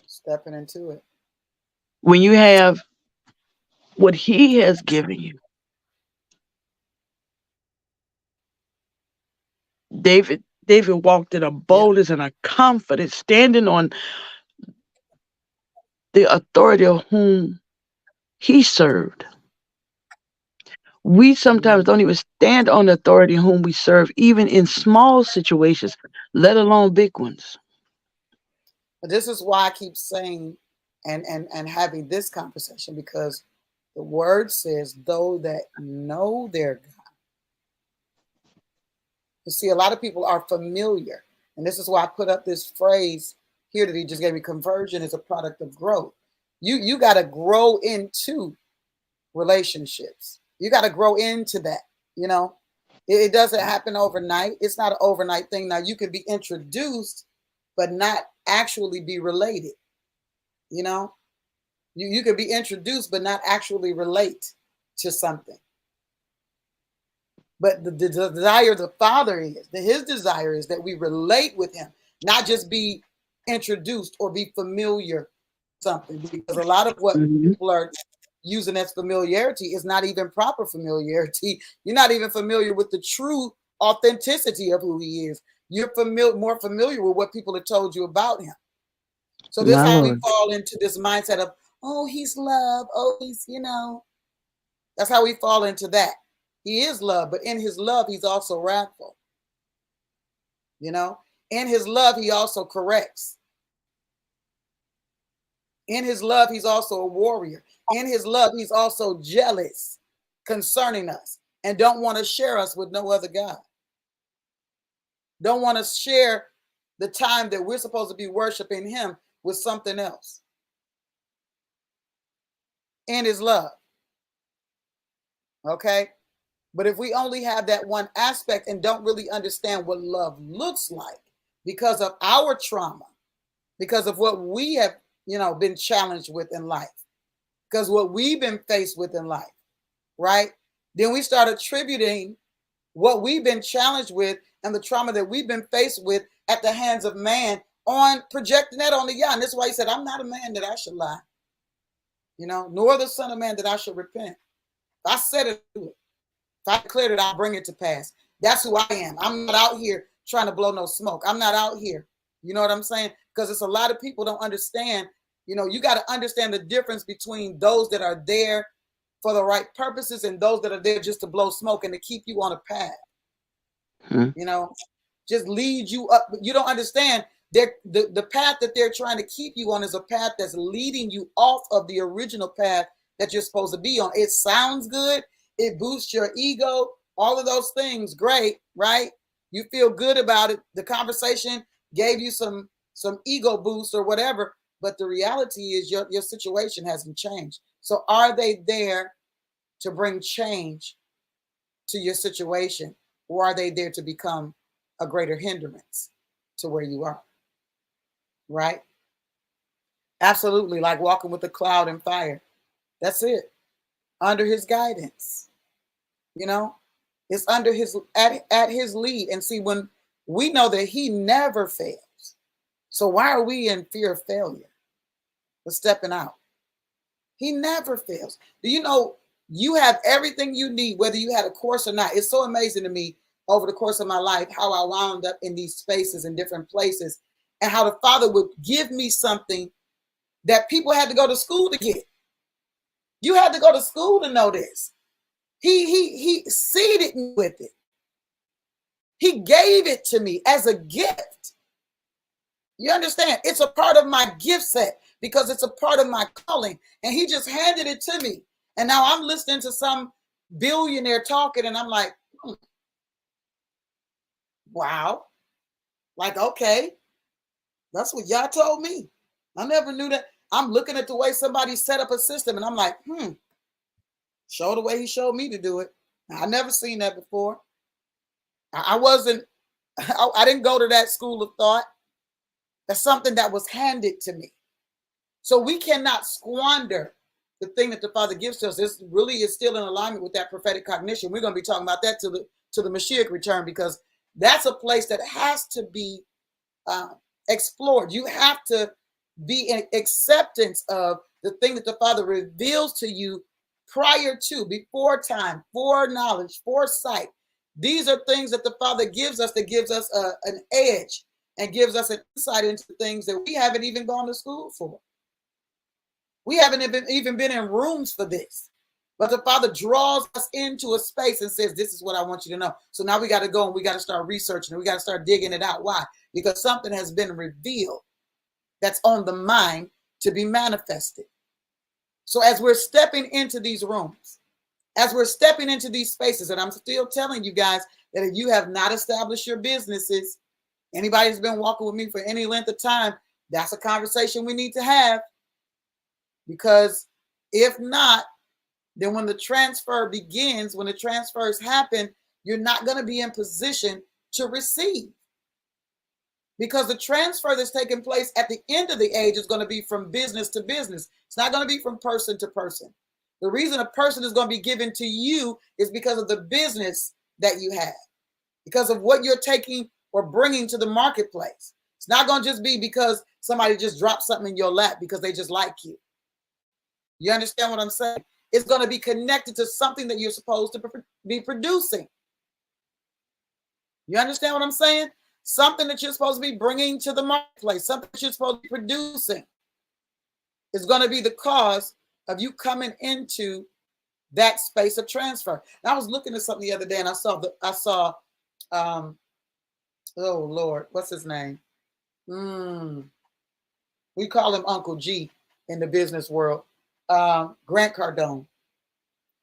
stepping into it. when you have what he has given you, David walked in a Yeah. boldness and a confidence, standing on the authority of whom he served. We sometimes Mm. don't even stand on the authority whom we serve, even in small situations, let alone big ones. But this is why I keep saying and having this conversation, because the word says, "Though that know their God." You see, a lot of people are familiar, and this is why I put up this phrase here that he just gave me: conversion is a product of growth. You got to grow into relationships. You got to grow into that. You know, it doesn't happen overnight. It's not an overnight thing. Now you can be introduced, but not actually be related. You know, you can be introduced, but not actually relate to something. But the desire of the Father is that his desire is that we relate with him, not just be introduced or be familiar with something. Because a lot of what Mhm. people are using as familiarity is not even proper familiarity. You're not even familiar with the true authenticity of who he is. You're more familiar with what people have told you about him. So this is My how we Lord. fall into this mindset of, oh, he's love. Oh, he's. That's how we fall into that. He is love, but in his love, he's also wrathful. You know, in his love, he also corrects. In his love, he's also a warrior. In his love, he's also jealous concerning us and don't want to share us with no other God. Don't want to share the time that we're supposed to be worshiping him with something else. In his love. Okay. But if we only have that one aspect and don't really understand what love looks like because of our trauma, because of what we have, been challenged with in life, because what we've been faced with in life, right? Then we start attributing what we've been challenged with and the trauma that we've been faced with at the hands of man on projecting that on the Yah. And this is why he said, I'm not a man that I should lie, nor the son of man that I should repent. If I said it, if I declared it, I'll bring it to pass. That's who I am. I'm not out here trying to blow no smoke. I'm not out here. You know what I'm saying? Because it's a lot of people don't understand. You got to understand the difference between those that are there for the right purposes and those that are there just to blow smoke and to keep you on a path. Hmm. Just lead you up. You don't understand. The path that they're trying to keep you on is a path that's leading you off of the original path that you're supposed to be on. It sounds good. It boosts your ego. All of those things, great, right? You feel good about it. The conversation gave you some ego boost or whatever. But the reality is your situation hasn't changed. So are they there to bring change to your situation, or are they there to become a greater hindrance to where you are? Right? Absolutely, like walking with a cloud and fire. That's it. Under his guidance, you know, it's under his at his lead. And see, when we know that he never fails, so why are we in fear of failure? We're stepping out. He never fails. Do you know you have everything you need, whether you had a course or not? It's so amazing to me over the course of my life how I wound up in these spaces in different places and how the Father would give me something that people had to go to school to get. You had to go to school to know this. He seeded me with it. He gave it to me as a gift. You understand? It's a part of my gift set because it's a part of my calling. And he just handed it to me. And now I'm listening to some billionaire talking, and I'm like, wow. Like, okay, that's what y'all told me. I never knew that. I'm looking at the way somebody set up a system, and I'm like, show the way he showed me to do it. I never seen that before. I wasn't, I didn't go to that school of thought. That's something that was handed to me. So we cannot squander the thing that the Father gives to us. This really is still in alignment with that prophetic cognition. We're going to be talking about that to the Mashiach return, because That's a place that has to be explored. You have to be in acceptance of the thing that the Father reveals to you prior to, before time, foreknowledge, foresight. These are things that the Father gives us, that gives us an edge and gives us an insight into things that we haven't even gone to school for. We haven't even been in rooms for this. But the Father draws us into a space and says, this is what I want you to know. So now we got to go and we got to start researching and we got to start digging it out. Why? Because something has been revealed that's on the mind to be manifested. So as we're stepping into these rooms, as we're stepping into these spaces, and I'm still telling you guys that if you have not established your businesses, anybody who's been walking with me for any length of time, that's a conversation we need to have. Because if not, then when the transfer begins, when the transfers happen, you're not going to be in position to receive. Because the transfer that's taking place at the end of the age is going to be from business to business. It's not going to be from person to person. The reason a person is going to be given to you is because of the business that you have, because of what you're taking or bringing to the marketplace. It's not going to just be because somebody just dropped something in your lap because they just like you. You understand what I'm saying? It's going to be connected to something that you're supposed to be producing. You understand what I'm saying? Something that you're supposed to be bringing to the marketplace, something that you're supposed to be producing is going to be the cause of you coming into that space of transfer. And I was looking at something the other day and I saw, oh Lord, what's his name? We call him Uncle G in the business world. Grant Cardone.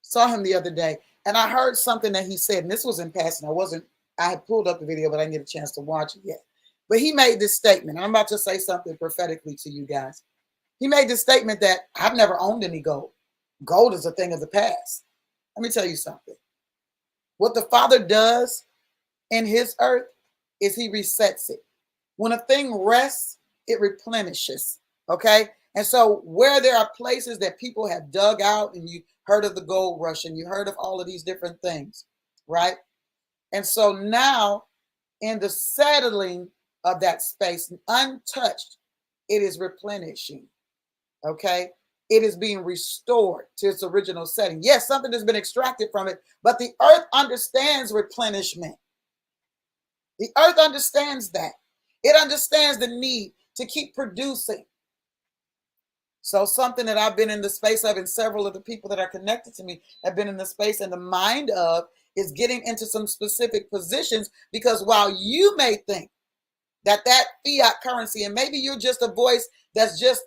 Saw him the other day and I heard something that he said, and this was in passing. I had pulled up the video, but I didn't get a chance to watch it yet. But he made this statement. I'm about to say something prophetically to you guys. He made this statement that I've never owned any gold. Gold is a thing of the past. Let me tell you something. What the Father does in his earth is he resets it. When a thing rests, it replenishes. Okay? And so where there are places that people have dug out, and you heard of the gold rush and you heard of all of these different things, right? And so now in the settling of that space, untouched, it is replenishing. Okay? It is being restored to its original setting. Yes, something has been extracted from it, but the earth understands replenishment. The earth understands that. It understands the need to keep producing. So something that I've been in the space of, and several of the people that are connected to me have been in the space and the mind of, is getting into some specific positions, because while you may think that fiat currency, and maybe you're just a voice that's just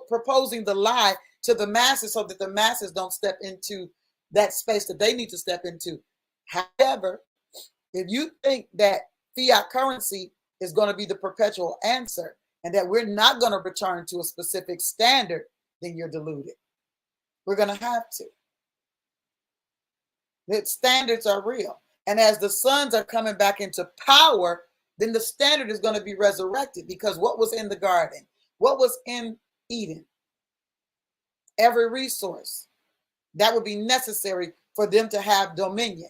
proposing the lie to the masses so that the masses don't step into that space that they need to step into. However, if you think that fiat currency is going to be the perpetual answer and that we're not going to return to a specific standard, then you're deluded. We're going to have to. The standards are real. And as the sons are coming back into power, then the standard is going to be resurrected, because what was in the garden, what was in Eden, every resource that would be necessary for them to have dominion.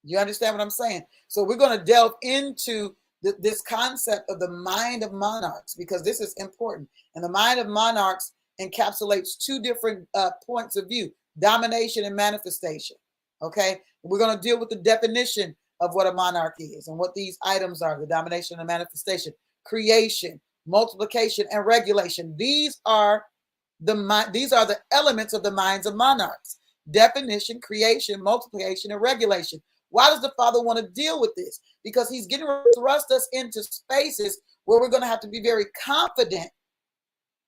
You understand what I'm saying? So we're going to delve into this concept of the mind of monarchs, because this is important. And the mind of monarchs encapsulates two different points of view: domination and manifestation. Okay, we're going to deal with the definition of what a monarch is and what these items are: the domination and manifestation, creation, multiplication, and regulation. These are the elements of the minds of monarchs: definition, creation, multiplication, and regulation. Why does the Father want to deal with this? Because he's getting ready to thrust us into spaces where we're going to have to be very confident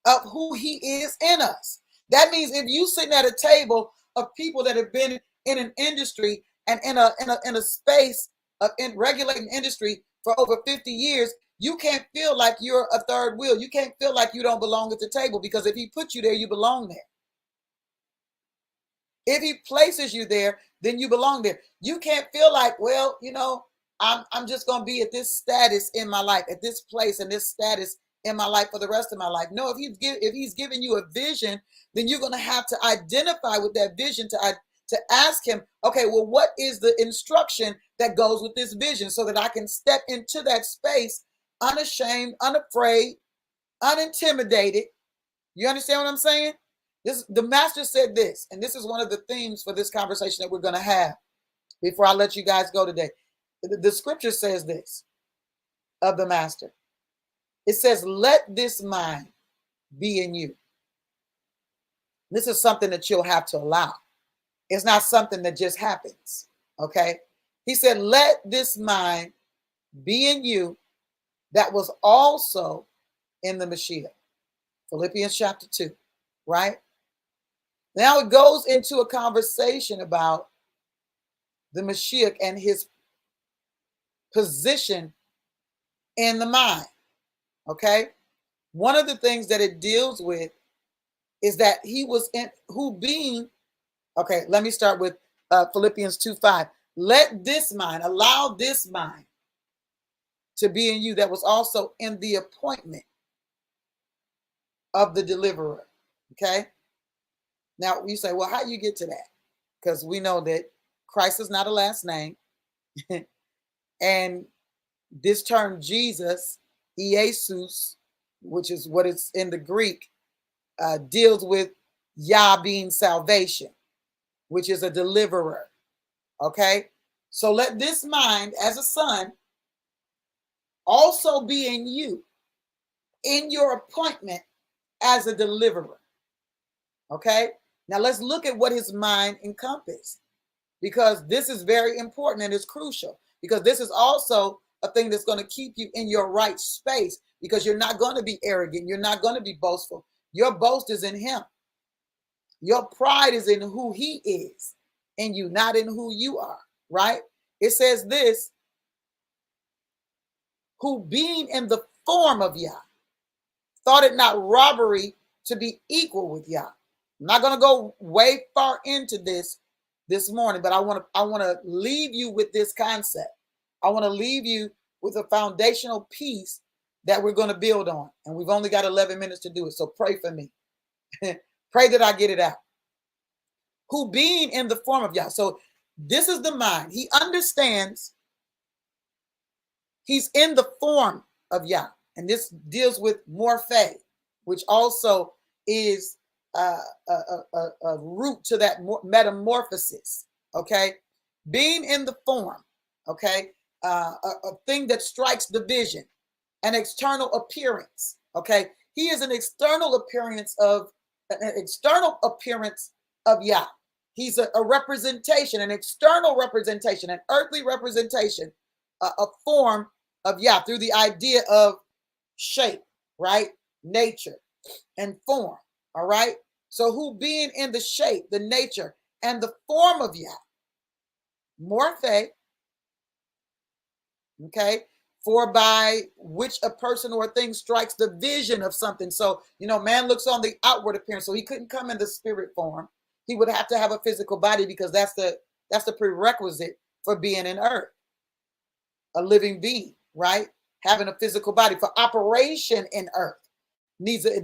of who he is in us. That means if you sitting at a table of people that have been in an industry and in a space of regulating industry for over 50 years, you can't feel like you're a third wheel. You can't feel like you don't belong at the table, because if he put you there, you belong there. If he places you there, then you belong there. You can't feel like, well, I'm just going to be at this status in my life, at this place and this status in my life for the rest of my life. No, if he's giving you a vision, then you're going to have to identify with that vision to ask him, okay, well, what is the instruction that goes with this vision so that I can step into that space unashamed, unafraid, unintimidated. You understand what I'm saying? The master said this, and this is one of the themes for this conversation that we're going to have before I let you guys go today. The scripture says this of the master. It says, let this mind be in you. This is something that you'll have to allow. It's not something that just happens. Okay. He said, let this mind be in you that was also in the Mashiach. Philippians chapter 2, right? Now it goes into a conversation about the Mashiach and his position in the mind. Okay. One of the things that it deals with is that he was in who being, okay, let me start with Philippians 2:5. Let this mind, allow this mind to be in you that was also in the appointment of the deliverer. Okay. Now you say, well, how do you get to that? Because we know that Christ is not a last name. And this term Jesus, Jesus, which is what it's in the Greek, deals with Yah being salvation, which is a deliverer. Okay. So let this mind as a son also be in you, in your appointment as a deliverer. Okay. Now let's look at what his mind encompassed, because this is very important and it's crucial, because this is also a thing that's going to keep you in your right space, because you're not going to be arrogant. You're not going to be boastful. Your boast is in him. Your pride is in who he is and you, not in who you are, right? It says this, who being in the form of Yah, thought it not robbery to be equal with Yah. I'm not going to go way far into this morning, but I want to leave you with this concept. I want to leave you with a foundational piece that we're going to build on. And we've only got 11 minutes to do it. So pray for me. Pray that I get it out. Who being in the form of Yah. So this is the mind. He understands he's in the form of Yah. And this deals with morphe, which also is a root to that metamorphosis. Okay. Being in the form. Okay. A thing that strikes the vision, an external appearance. Okay. He is an external appearance of Yah. He's a representation, an external representation, an earthly representation, a form of Yah through the idea of shape, right? Nature and form. All right. So who being in the shape, the nature, and the form of Yah, morphe, okay, for by which a person or a thing strikes the vision of something. So, man looks on the outward appearance. So he couldn't come in the spirit form. He would have to have a physical body, because that's the prerequisite for being in earth, a living being, right? Having a physical body for operation in earth.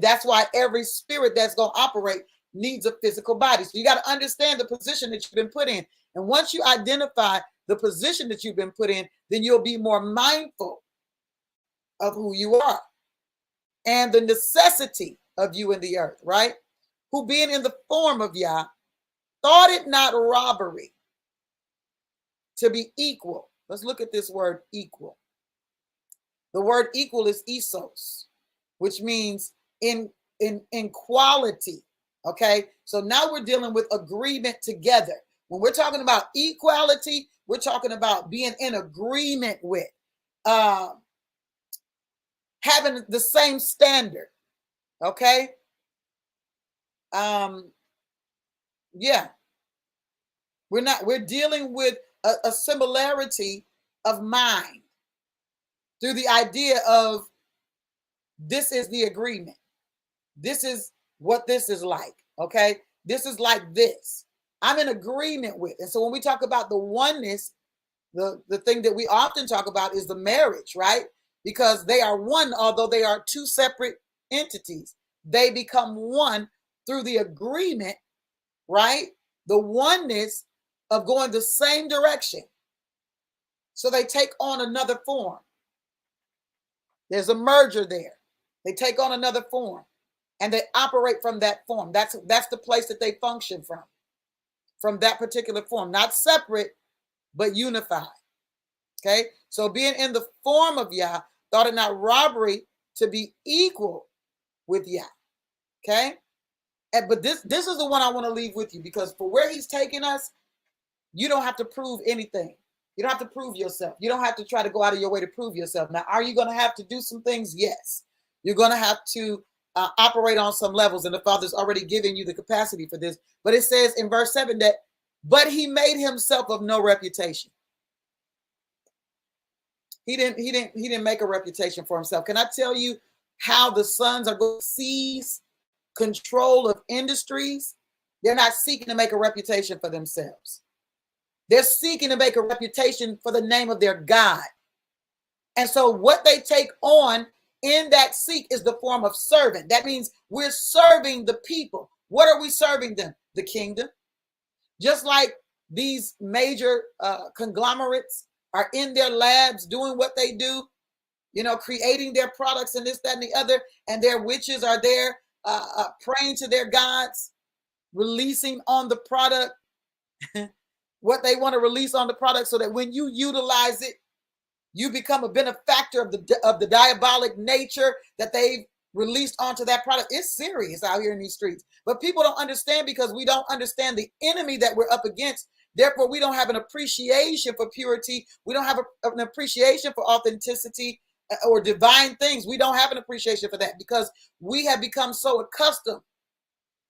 That's why every spirit that's going to operate needs a physical body. So you got to understand the position that you've been put in. And once you identify the position that you've been put in, then you'll be more mindful of who you are and the necessity of you in the earth, right? Who being in the form of Yah, thought it not robbery to be equal. Let's look at this word equal. The word equal is isos, which means in quality. Okay. So now we're dealing with agreement together. When we're talking about equality, we're talking about being in agreement with, having the same standard. Okay. Yeah. We're dealing with a similarity of mind through the idea of this is the agreement. This is what this is like. Okay. This is like this. I'm in agreement with. And so when we talk about the oneness, the thing that we often talk about is the marriage, right? Because they are one, although they are two separate entities. They become one through the agreement, right? the oneness of going the same direction. So they take on another form. There's a merger there. They take on another form and they operate from that form. That's the place that they function from that particular form, not separate, but unified. Okay, so being in the form of Yah, thought it not robbery to be equal with Yah. Okay, but this is the one I want to leave with you, because for where he's taking us, you don't have to prove anything. You don't have to prove yourself. You don't have to try to go out of your way to prove yourself. Now, are you going to have to do some things? Yes. You're going to have to operate on some levels, and the Father's already given you the capacity for this. But it says in verse 7 that, but he made himself of no reputation. He didn't make a reputation for himself. Can I tell you how the sons are going to seize control of industries? They're not seeking to make a reputation for themselves. They're seeking to make a reputation for the name of their God. And so what they take on in that seek is the form of servant. That means we're serving the people. What are we serving them? The kingdom. Just like these major conglomerates are in their labs doing what they do, creating their products and this, that, and the other, and their witches are there praying to their gods, releasing on the product what they want to release on the product, so that when you utilize it, you become a benefactor of the diabolic nature that they've released onto that product. It's serious out here in these streets, but people don't understand, because we don't understand the enemy that we're up against. Therefore, we don't have an appreciation for purity. We don't have an appreciation for authenticity or divine things. We don't have an appreciation for that, because we have become so accustomed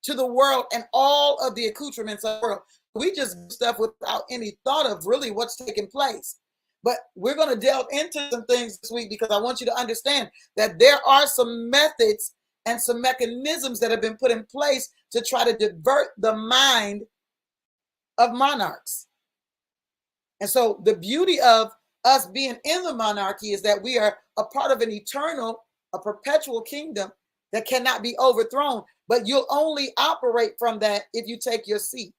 to the world and all of the accoutrements of the world. We just do stuff without any thought of really what's taking place. But we're going to delve into some things this week, because I want you to understand that there are some methods and some mechanisms that have been put in place to try to divert the mind of monarchs. And so the beauty of us being in the monarchy is that we are a part of an eternal, a perpetual kingdom that cannot be overthrown. But you'll only operate from that if you take your seat,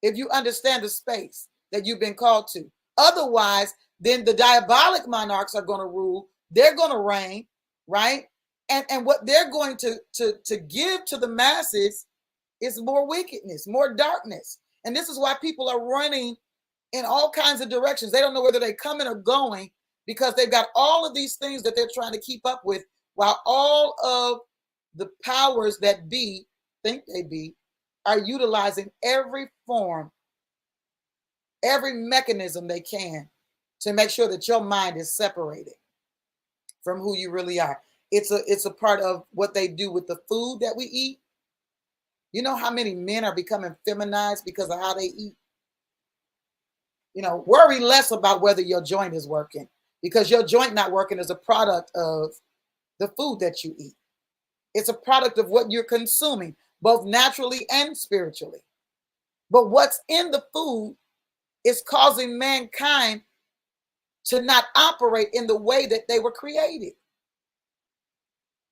if you understand the space that you've been called to. Otherwise, then the diabolic monarchs are going to rule. They're going to reign, right? And what they're going to give to the masses is more wickedness, more darkness. And this is why people are running in all kinds of directions. They don't know whether they're coming or going, because they've got all of these things that they're trying to keep up with, while all of the powers that think they be, are utilizing every form, every mechanism they can to make sure that your mind is separated from who you really are. It's a part of what they do with the food that we eat. You know how many men are becoming feminized because of how they eat? Worry less about whether your joint is working, because your joint not working is a product of the food that you eat. It's a product of what you're consuming, both naturally and spiritually. But what's in the food is causing mankind to not operate in the way that they were created.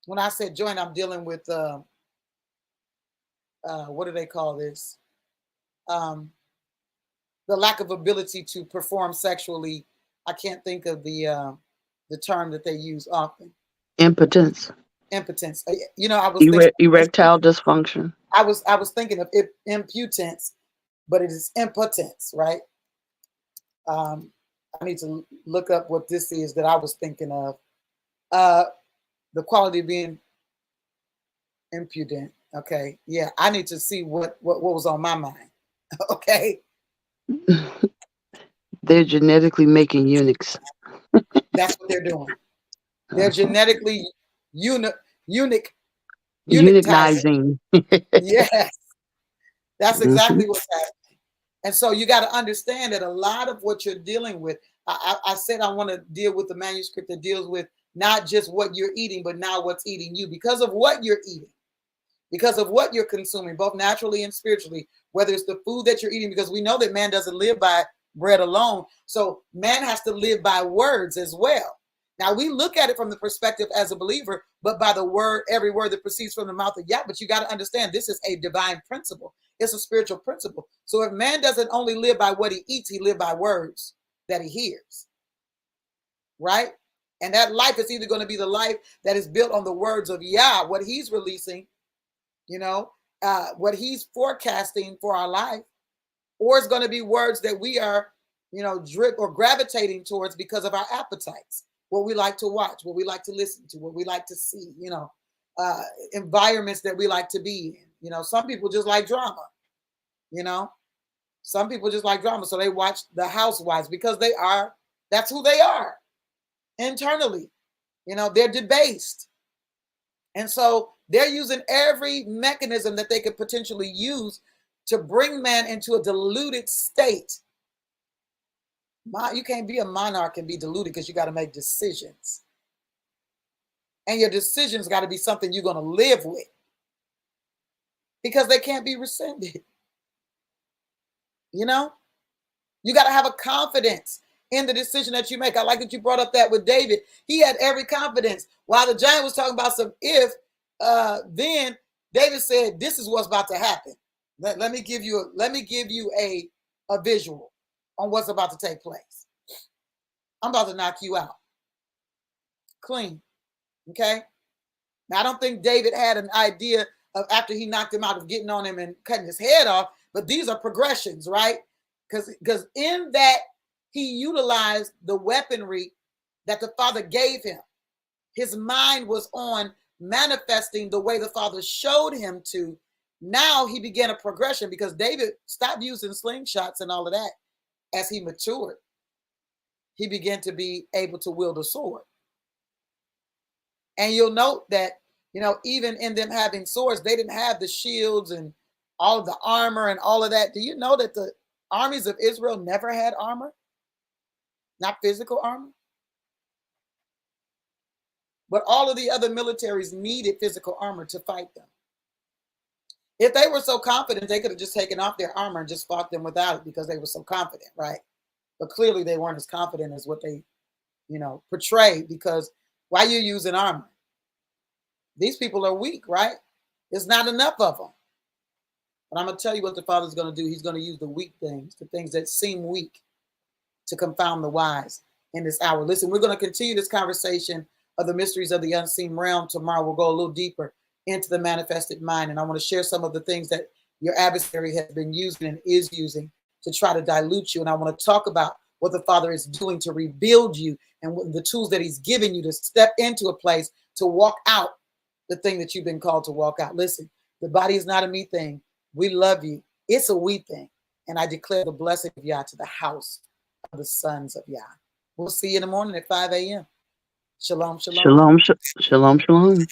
When I said joint, I'm dealing with what do they call this? The lack of ability to perform sexually. I can't think of the term that they use often. Impotence. Impotence. I was thinking Erectile dysfunction. I was thinking of impotence, but it is impotence, right? I need to look up what this is that I was thinking of. The quality of being impudent. Okay, yeah, I need to see what was on my mind. Okay. They're genetically making eunuchs. That's what they're doing. They're genetically eunuchizing. Yes, that's exactly what's happening. And so you got to understand that a lot of what you're dealing with, I said I want to deal with the manuscript that deals with not just what you're eating, but now what's eating you, because of what you're eating, because of what you're consuming, both naturally and spiritually, whether it's the food that you're eating, because we know that man doesn't live by bread alone. So man has to live by words as well. Now we look at it from the perspective as a believer, but by the word, every word that proceeds from the mouth of Yah. But you got to understand, this is a divine principle. It's a spiritual principle. So if man doesn't only live by what he eats, he lives by words that he hears. Right? And that life is either going to be the life that is built on the words of Yah, what he's releasing, what he's forecasting for our life, or it's going to be words that we are, drip or gravitating towards because of our appetites, what we like to watch, what we like to listen to, what we like to see, environments that we like to be in. Some people just like drama, some people just like drama. So they watch the Housewives because that's who they are internally. They're debased. And so they're using every mechanism that they could potentially use to bring man into a deluded state. You can't be a monarch and be deluded because you got to make decisions. And your decisions got to be something you're going to live with, because they can't be rescinded. You got to have a confidence in the decision that you make. I like that you brought up that with David. He had every confidence. While the giant was talking about some if, then David said, this is what's about to happen. Let me give you a visual on what's about to take place. I'm about to knock you out clean. Okay. Now, I don't think David had an idea of, after he knocked him out, of getting on him and cutting his head off, but these are progressions, right? Because in that, he utilized the weaponry that the Father gave him. His mind was on manifesting the way the Father showed him to. Now he began a progression, because David stopped using slingshots and all of that. As he matured, he began to be able to wield a sword. And you'll note that, even in them having swords, they didn't have the shields and all of the armor and all of that. Do you know that the armies of Israel never had armor? Not physical armor. But all of the other militaries needed physical armor to fight them. If they were so confident, they could have just taken off their armor and just fought them without it, because they were so confident, right? But clearly they weren't as confident as what they, portrayed, because why are you using armor? These people are weak, right? There's not enough of them. But I'm going to tell you what the Father's going to do. He's going to use the weak things, the things that seem weak, to confound the wise in this hour. Listen, we're going to continue this conversation of the mysteries of the unseen realm tomorrow. We'll go a little deeper into the manifested mind. And I want to share some of the things that your adversary has been using and is using to try to dilute you. And I want to talk about what the Father is doing to rebuild you, and the tools that he's giving you to step into a place to walk out the thing that you've been called to walk out. Listen, the body is not a me thing. We love you. It's a we thing. And I declare the blessing of Yah to the house of the sons of Yah. We'll see you in the morning at 5 a.m. Shalom, shalom. Shalom, shalom.